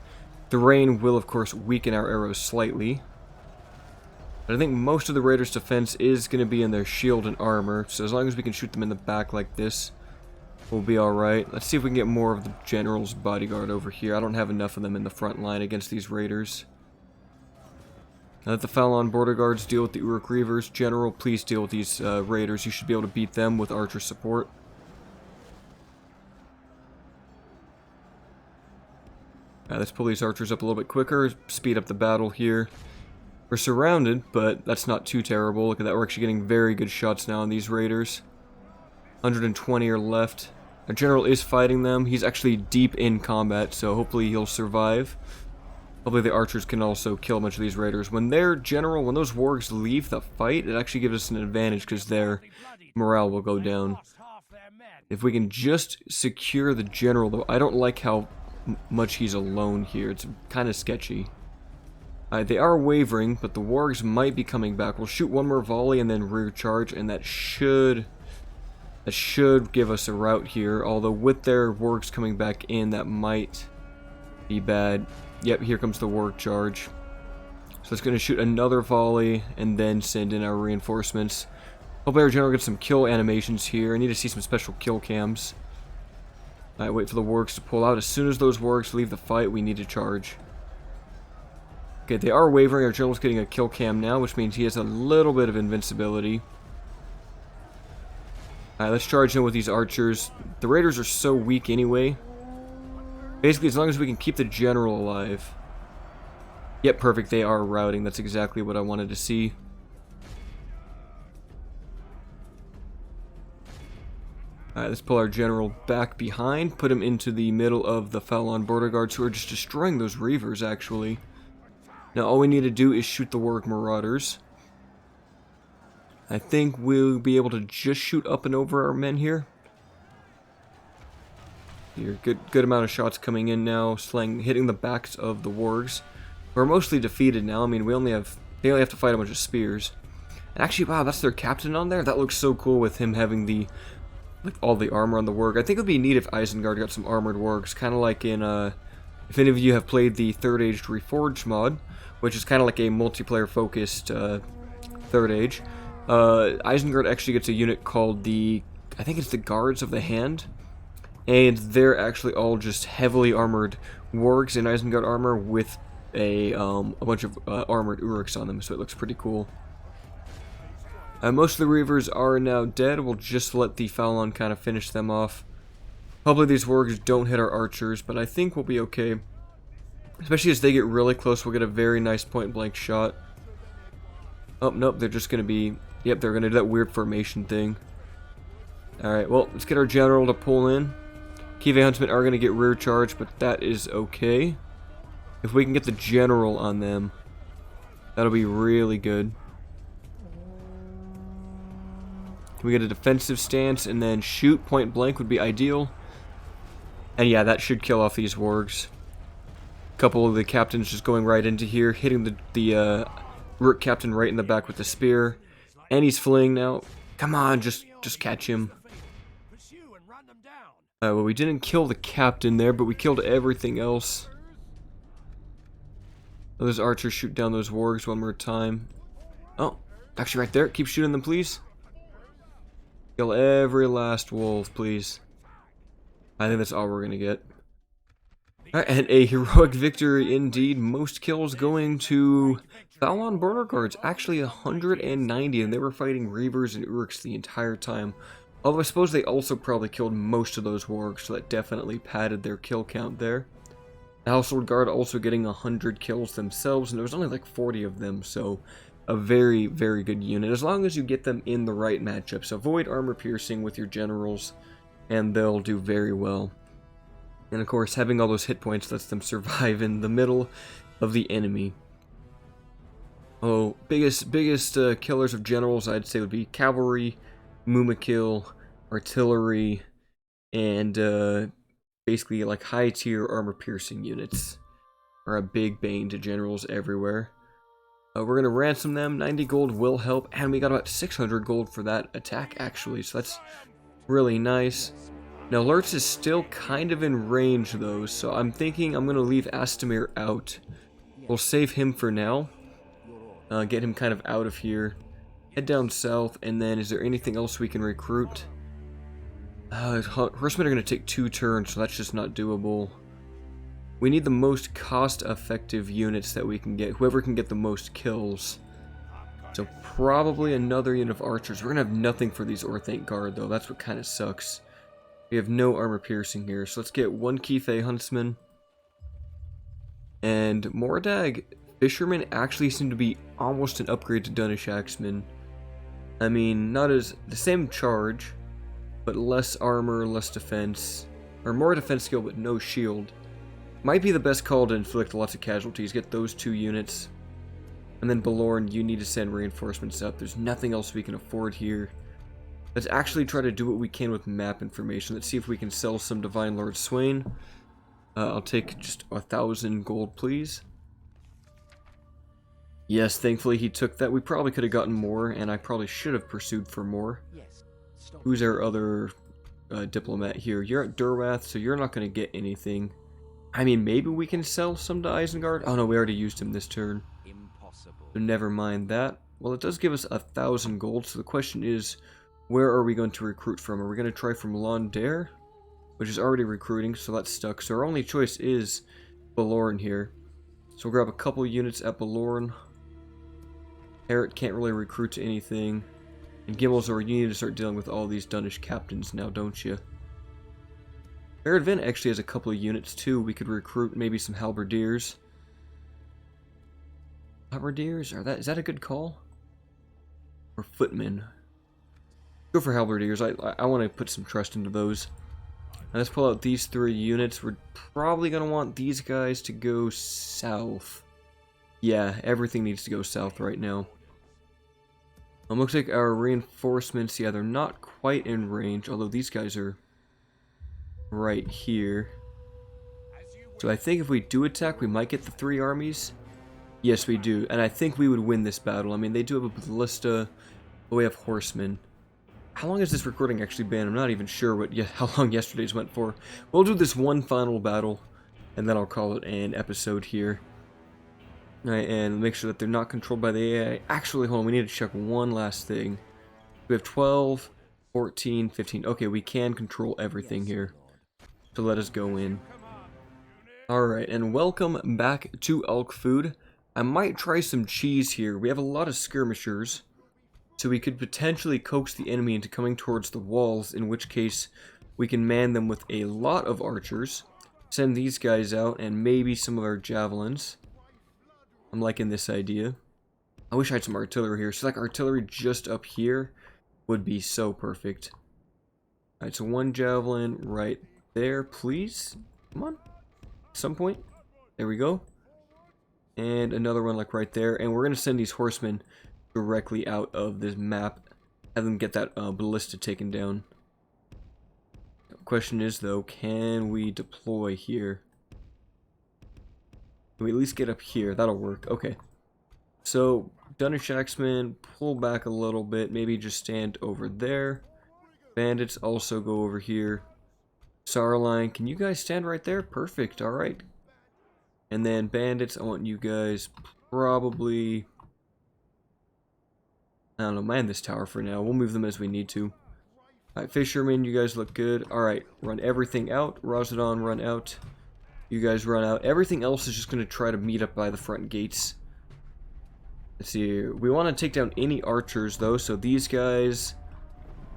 The rain will, of course, weaken our arrows slightly. But I think most of the raiders' defense is going to be in their shield and armor, so as long as we can shoot them in the back like this, we'll be alright. Let's see if we can get more of the general's bodyguard over here. I don't have enough of them in the front line against these raiders. Now that the Falon border guards deal with the Uruk-Reivers, General, please deal with these raiders. You should be able to beat them with archer support. Let's pull these archers up a little bit quicker, speed up the battle here. We're surrounded, but that's not too terrible. Look at that, we're actually getting very good shots now on these raiders. 120 are left. Our general is fighting them. He's actually deep in combat, so hopefully he'll survive. Hopefully the archers can also kill a bunch of these raiders. When their general, when those wargs leave the fight, it actually gives us an advantage because their morale will go down. If we can just secure the general, though, I don't like how much he's alone here. It's kind of sketchy. They are wavering, but the wargs might be coming back. We'll shoot one more volley and then rear charge, and that should give us a rout here. Although with their wargs coming back in, that might be bad. Yep, here comes the warg charge. So it's going to shoot another volley and then send in our reinforcements. Hopefully our general gets some kill animations here. I need to see some special kill cams. Alright, wait for the wargs to pull out. As soon as those wargs leave the fight, we need to charge. Okay, they are wavering. Our general's getting a kill cam now, which means he has a little bit of invincibility. Alright, let's charge in with these archers. The raiders are so weak anyway. Basically, as long as we can keep the general alive. Yep, perfect. They are routing. That's exactly what I wanted to see. Alright, let's pull our general back behind. Put him into the middle of the Falon border guards, who are just destroying those Reivers, actually. Now, all we need to do is shoot the warg marauders. I think we'll be able to just shoot up and over our men here. Here, good amount of shots coming in now, hitting the backs of the wargs. We're mostly defeated now. I mean, they only have to fight a bunch of spears. And actually, wow, that's their captain on there. That looks so cool with him having the all the armor on the warg. I think it would be neat if Isengard got some armored wargs, kind of like in If any of you have played the Third Age Reforged mod, which is kind of like a multiplayer-focused Third Age, Isengard actually gets a unit called I think it's the Guards of the Hand, and they're actually all just heavily armored wargs in Isengard armor with a bunch of armored Uruks on them, so it looks pretty cool. Most of the Reavers are now dead. We'll just let the Falon kind of finish them off. Hopefully these wargs don't hit our archers, but I think we'll be okay. Especially as they get really close, we'll get a very nice point-blank shot. Oh, nope, they're just going to be... Yep, they're going to do that weird formation thing. Alright, well, let's get our general to pull in. Kive Huntsmen are going to get rear charge, but that is okay. If we can get the general on them, that'll be really good. We get a defensive stance and then shoot point blank would be ideal. And yeah, that should kill off these wargs. A couple of the captains just going right into here, hitting the Rook captain right in the back with the spear. And he's fleeing now. Come on, just catch him. Well, we didn't kill the captain there, but we killed everything else. Those archers shoot down those wargs one more time. Oh, actually right there. Keep shooting them, please. Kill every last wolf, please. I think that's all we're going to get. Alright, and a heroic victory indeed. Most kills going to Falon border guards. Actually 190, and they were fighting Reavers and Uruks the entire time. Although I suppose they also probably killed most of those wargs, so that definitely padded their kill count there. The Household Guard also getting 100 kills themselves, and there was only like 40 of them, so a very, very good unit. As long as you get them in the right matchups. Avoid armor piercing with your generals, and they'll do very well. And of course, having all those hit points lets them survive in the middle of the enemy. Oh, biggest killers of generals I'd say would be cavalry, Mumakil, artillery, and basically like high tier armor piercing units are a big bane to generals everywhere. We're gonna ransom them. 90 gold will help, and we got about 600 gold for that attack actually, so that's really nice. Now Lurtz is still kind of in range though, so I'm thinking I'm gonna leave Astamir out. We'll save him for now. Get him kind of out of here. Head down south, and then is there anything else we can recruit? Horsemen are going to take 2 turns, so that's just not doable. We need the most cost-effective units that we can get. Whoever can get the most kills. So probably another unit of archers. We're going to have nothing for these Orthanc Guard, though. That's what kind of sucks. We have no armor piercing here, so let's get 1 Kife Huntsman. And Mordag Fishermen actually seem to be almost an upgrade to Dunish Axemen. I mean, not as the same charge, but less armor, less defense, or more defense skill but no shield. Might be the best call to inflict lots of casualties. Get those 2 units. And then Balorn, you need to send reinforcements up. There's nothing else we can afford here. Let's actually try to do what we can with map information. Let's see if we can sell some Divine Lord Swain. I'll take just 1,000 gold, please. Yes, thankfully he took that. We probably could have gotten more, and I probably should have pursued for more. Who's our other diplomat here? You're at Durwath, so you're not going to get anything. I mean, maybe we can sell some to Isengard? Oh no, we already used him this turn. So never mind that. Well, it does give us 1,000 gold, so the question is, where are we going to recruit from? Are we going to try from Londare? Which is already recruiting, so that's stuck. So our only choice is Balorn here. So we'll grab a couple units at Balorn. Herrick can't really recruit to anything. And Gimmelzor, you need to start dealing with all these Dunish captains now, don't you? Eredvin actually has a couple of units too. We could recruit maybe some halberdiers. Halberdiers? Is that a good call? Or footmen? Go for halberdiers. I want to put some trust into those. Now let's pull out these 3 units. We're probably going to want these guys to go south. Yeah, everything needs to go south right now. Looks like our reinforcements, yeah, they're not quite in range, although these guys are right here. So I think if we do attack, we might get the 3 armies. Yes, we do, and I think we would win this battle. I mean, they do have a ballista, but we have horsemen. How long has this recording actually been? I'm not even sure how long yesterday's went for. We'll do this one final battle, and then I'll call it an episode here. Alright, and make sure that they're not controlled by the AI. Actually, hold on, we need to check one last thing. We have 12, 14, 15. Okay, we can control everything here. So let us go in. Alright, and welcome back to Elk Food. I might try some cheese here. We have a lot of skirmishers, so we could potentially coax the enemy into coming towards the walls, in which case we can man them with a lot of archers, send these guys out, and maybe some of our javelins. I'm liking this idea. I wish I had some artillery here. So like artillery just up here would be so perfect. Alright, so one javelin right there, please. Come on. At some point. There we go. And another one like right there. And we're going to send these horsemen directly out of this map. Have them get that ballista taken down. The question is though, can we deploy here? Can we at least get up here? That'll work. Okay. So, Dunnish Axemen, pull back a little bit. Maybe just stand over there. Bandits also go over here. Saurline, can you guys stand right there? Perfect. Alright. And then bandits, I want you guys probably... I don't know, man this tower for now. We'll move them as we need to. Alright, fishermen, you guys look good. Alright, run everything out. Rosodon, run out. You guys run out. Everything else is just going to try to meet up by the front gates. Let's see here. We want to take down any archers, though. So these guys,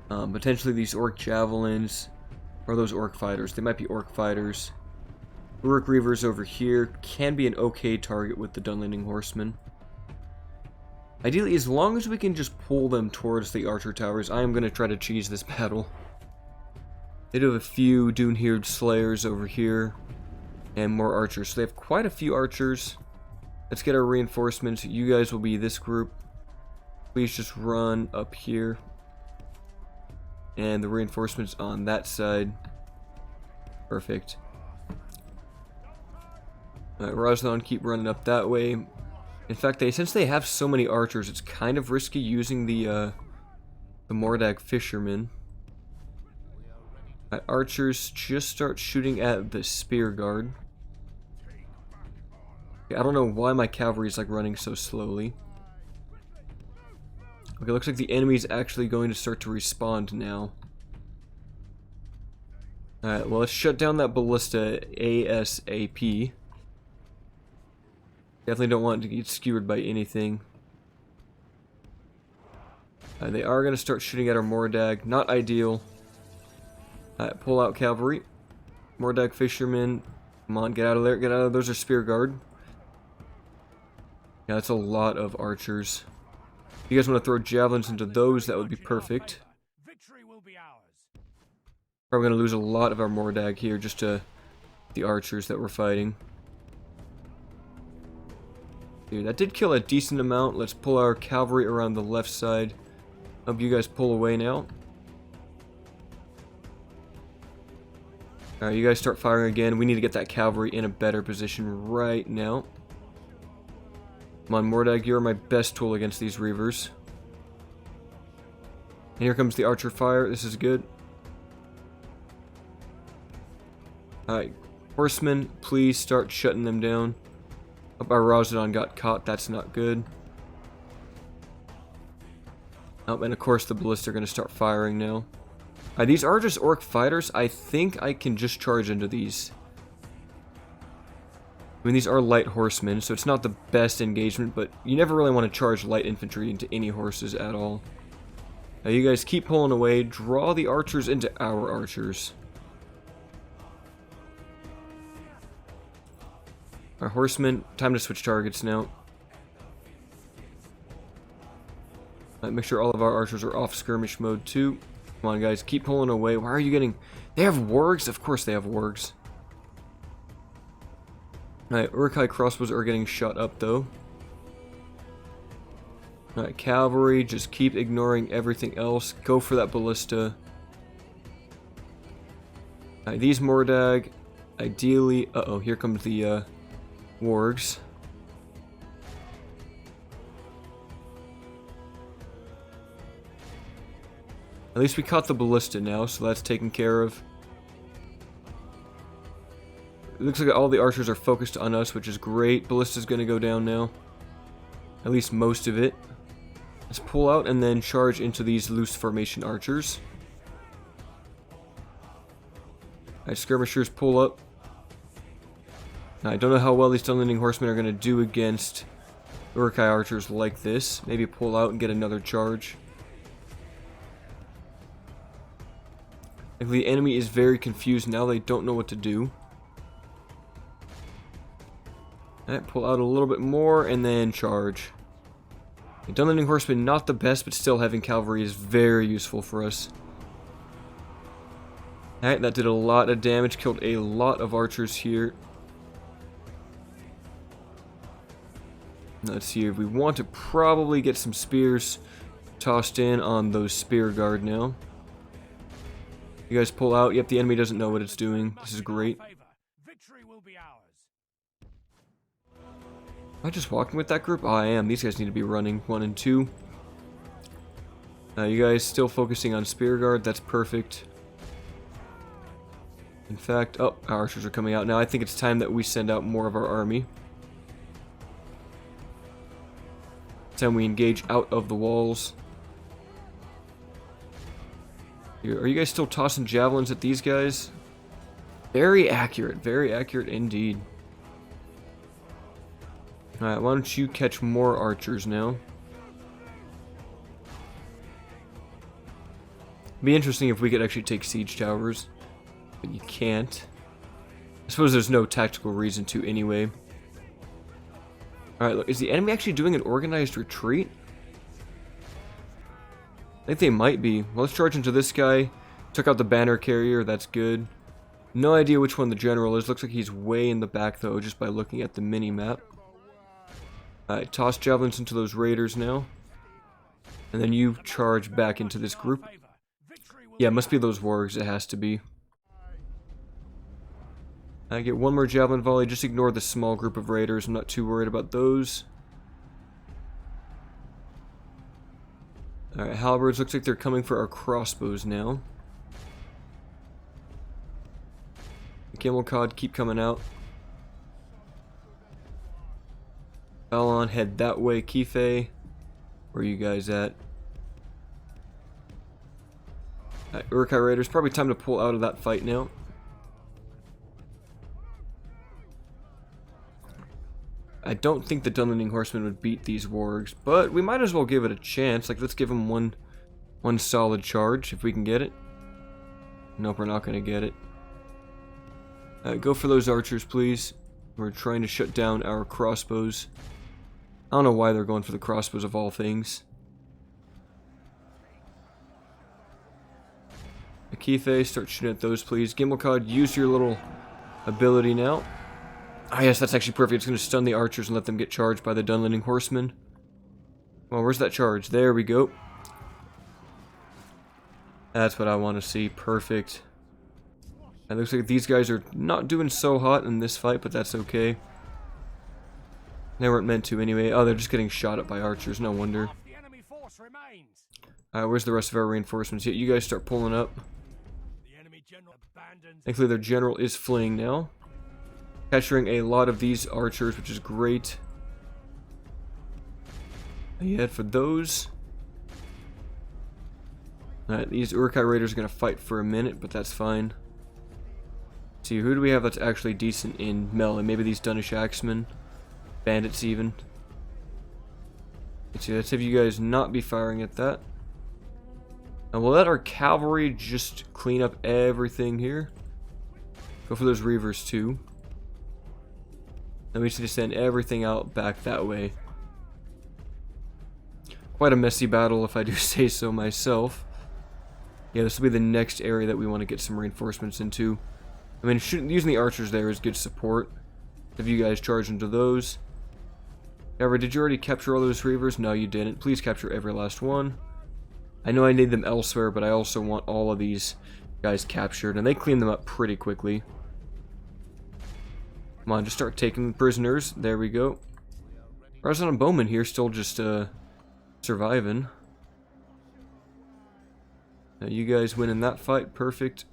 potentially these orc javelins, or those orc fighters. They might be orc fighters. Uruk Reavers over here can be an okay target with the Dunlending Horsemen. Ideally, as long as we can just pull them towards the archer towers, I am going to try to cheese this battle. They do have a few Dune-Heard Slayers over here. And more archers. So they have quite a few archers. Let's get our reinforcements. You guys will be this group. Please just run up here. And the reinforcements on that side. Perfect. Alright, Roslan, keep running up that way. In fact, since they have so many archers, it's kind of risky using the Mordag fishermen. Archers, just start shooting at the spear guard. I don't know why my cavalry is like running so slowly. Okay, looks like the enemy's actually going to start to respond now. Alright, well, let's shut down that ballista ASAP. Definitely don't want it to get skewered by anything. They are going to start shooting at our Mordag. Not ideal. Alright, pull out cavalry. Mordag fishermen. Come on, get out of there. Get out of there. Those are spear guard. Yeah, that's a lot of archers. If you guys want to throw javelins into those, that would be perfect. Victory will be ours. Probably going to lose a lot of our Mordag here just to the archers that we're fighting. Dude, that did kill a decent amount. Let's pull our cavalry around the left side. Hope you guys pull away now. Alright, you guys start firing again. We need to get that cavalry in a better position right now. Come on, Mordag, you're my best tool against these Reavers. And here comes the archer fire. This is good. Alright, horsemen, please start shutting them down. Oh, our Rosodon got caught. That's not good. Oh, and of course the ballista are going to start firing now. These are just orc fighters. I think I can just charge into these. I mean, these are light horsemen, so it's not the best engagement, but you never really want to charge light infantry into any horses at all. Now you guys keep pulling away. Draw the archers into our archers. Our horsemen, time to switch targets now. Make sure all of our archers are off skirmish mode too. Come on guys, keep pulling away. Why are you getting... They have wargs? Of course they have wargs. Alright, Uruk-Hai crossbows are getting shot up though. Alright, cavalry, just keep ignoring everything else. Go for that ballista. Alright, these Mordag, ideally... Uh-oh, here comes the wargs. At least we caught the ballista now, so that's taken care of. It looks like all the archers are focused on us, which is great. Ballista's going to go down now. At least most of it. Let's pull out and then charge into these loose formation archers. Alright, skirmishers pull up. Now, I don't know how well these descendant horsemen are going to do against Uruk-Hai archers like this. Maybe pull out and get another charge. If the enemy is very confused now, they don't know what to do. Alright, pull out a little bit more and then charge. The descendant horsemen, not the best, but still having cavalry is very useful for us. Alright, that did a lot of damage, killed a lot of archers here. Let's see if we want to probably get some spears tossed in on those spear guard now. You guys pull out. Yep, the enemy doesn't know what it's doing. This is great. Am I just walking with that group? Oh, I am. These guys need to be running 1 and 2. You guys still focusing on spear guard. That's perfect. In fact, oh, our archers are coming out now. I think it's time that we send out more of our army. It's time we engage out of the walls. Are you guys still tossing javelins at these guys? Very accurate indeed. Alright, why don't you catch more archers now? It'd be interesting if we could actually take siege towers, but you can't. I suppose there's no tactical reason to anyway. Alright, look, is the enemy actually doing an organized retreat? I think they might be. Well, let's charge into this guy. Took out the banner carrier, that's good. No idea which one the general is. Looks like he's way in the back though, just by looking at the mini-map. Alright, toss javelins into those raiders now. And then you charge back into this group. Yeah, it must be those wargs, it has to be. I get one more javelin volley, just ignore the small group of raiders, I'm not too worried about those. Alright, halberds, looks like they're coming for our crossbows now. Ar-Gimilkhad, keep coming out. Balon, head that way. Kife, where are you guys at? Alright, Uruk-Hai raiders, probably time to pull out of that fight now. I don't think the descendant horsemen would beat these wargs, but we might as well give it a chance. Like, let's give them one solid charge if we can get it. Nope, we're not going to get it. Go for those archers, please. We're trying to shut down our crossbows. I don't know why they're going for the crossbows of all things. Akife, start shooting at those, please. Gimilkhad, use your little ability now. Ah, yes, that's actually perfect. It's going to stun the archers and let them get charged by the descendant horsemen. Well, where's that charge? There we go. That's what I want to see. Perfect. It looks like these guys are not doing so hot in this fight, but that's okay. They weren't meant to anyway. Oh, they're just getting shot at by archers. No wonder. Alright, where's the rest of our reinforcements? Yeah, you guys start pulling up. Thankfully, their general is fleeing now. Capturing a lot of these archers, which is great. Yeah, for those. Alright, these Uruk-Hai raiders are going to fight for a minute, but that's fine. Let's see, who do we have that's actually decent in melee? Maybe these Dunish axemen. Bandits, even. Let's see, let's have you guys not be firing at that. And we'll let our cavalry just clean up everything here. Go for those reavers, too. Then we just need to send everything out back that way. Quite a messy battle, if I do say so myself. Yeah, this will be the next area that we want to get some reinforcements into. I mean, using the archers there is good support. Have you guys charge into those. However, did you already capture all those reavers? No, you didn't. Please capture every last one. I know I need them elsewhere, but I also want all of these guys captured. And they clean them up pretty quickly. Come on, just start taking prisoners. There we go. Resident Bowman here, still just surviving. Now you guys win in that fight. Perfect.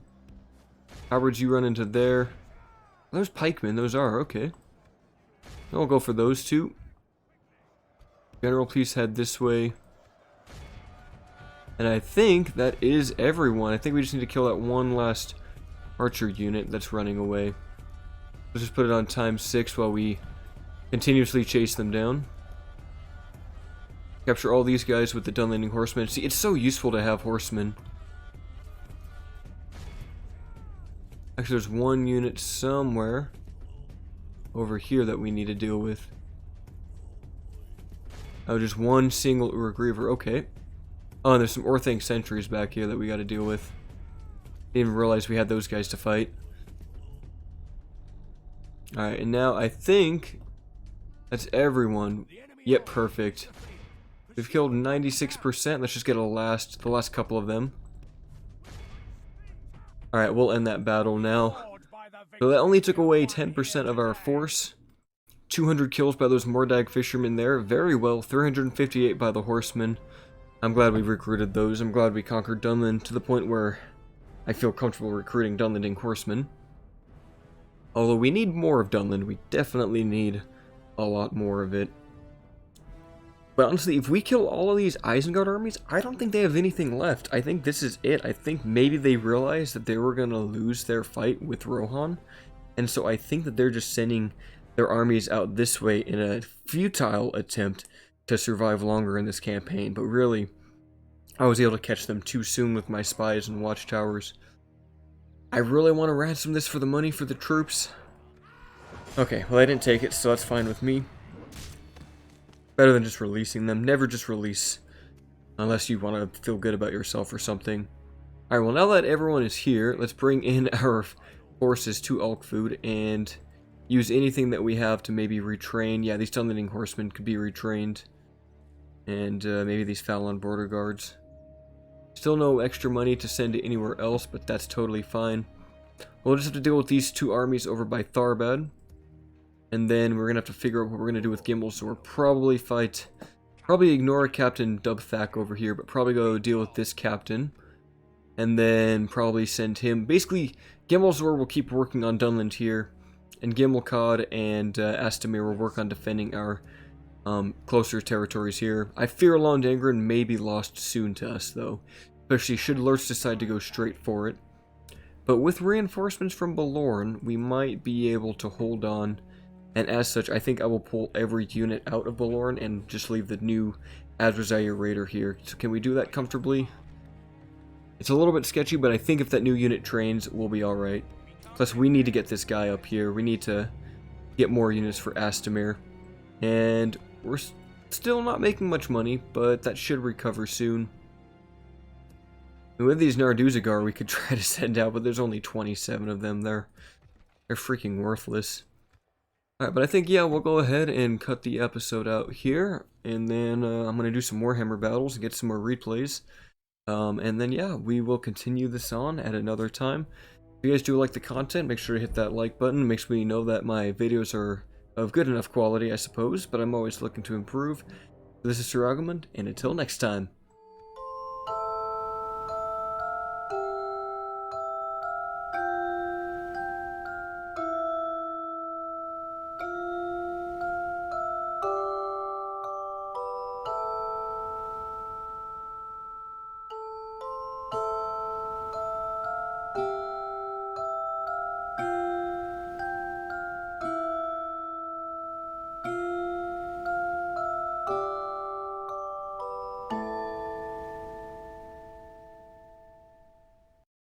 Halberds, you run into there. Those pikemen, those are, okay. I'll go for those two. General, please head this way. And I think that is everyone. I think we just need to kill that one last archer unit that's running away. Let's just put it on ×6 while we continuously chase them down. Capture all these guys with the Dunlanding horsemen. See, it's so useful to have horsemen. Actually, there's one unit somewhere over here that we need to deal with. Oh, just one single Uruk-Hai. Okay. Oh, and there's some Orthanc sentries back here that we got to deal with. Didn't even realize we had those guys to fight. Alright, and now I think that's everyone. Yep, perfect. We've killed 96%. Let's just get the last couple of them. Alright, we'll end that battle now. So that only took away 10% of our force. 200 kills by those Mordag fishermen there. Very well. 358 by the horsemen. I'm glad we recruited those. I'm glad we conquered Dunland to the point where I feel comfortable recruiting Dunlanding horsemen. Although we need more of Dunland. We definitely need a lot more of it. But honestly, if we kill all of these Isengard armies, I don't think they have anything left. I think this is it. I think maybe they realized that they were going to lose their fight with Rohan. And so I think that they're just sending their armies out this way in a futile attempt to survive longer in this campaign. But really, I was able to catch them too soon with my spies and watchtowers. I really want to ransom this for the money for the troops. Okay, well I didn't take it, so that's fine with me. Better than just releasing them. Never just release unless you want to feel good about yourself or something. Alright, well now that everyone is here, let's bring in our forces to Alkfood and use anything that we have to maybe retrain. Yeah, these Dunlanding horsemen could be retrained. And maybe these Falon border guards. Still no extra money to send to anywhere else, but that's totally fine. We'll just have to deal with these two armies over by Tharbad. And then we're going to have to figure out what we're going to do with Gimbal, so we'll probably ignore Captain Dubthak over here, but probably go deal with this captain. And then probably send him. Basically, Gimbalzor will keep working on Dunland here, and Gimilkhad and Astamir will work on defending our closer territories here. I fear Londangren may be lost soon to us, though, especially should Lurtz decide to go straight for it. But with reinforcements from Balorn, we might be able to hold on. And as such, I think I will pull every unit out of Balorn and just leave the new Adversary Raider here. So can we do that comfortably? It's a little bit sketchy, but I think if that new unit trains, we'll be alright. Plus, we need to get this guy up here. We need to get more units for Astamir. And we're still not making much money, but that should recover soon. And with these Narduzagar, we could try to send out, but there's only 27 of them. They're freaking worthless. Alright, but I think, yeah, we'll go ahead and cut the episode out here, and then I'm going to do some Warhammer battles and get some more replays. And then, yeah, we will continue this on at another time. If you guys do like the content, make sure to hit that like button. It makes me know that my videos are of good enough quality, I suppose, but I'm always looking to improve. This is Ar-Adûnâim, and until next time.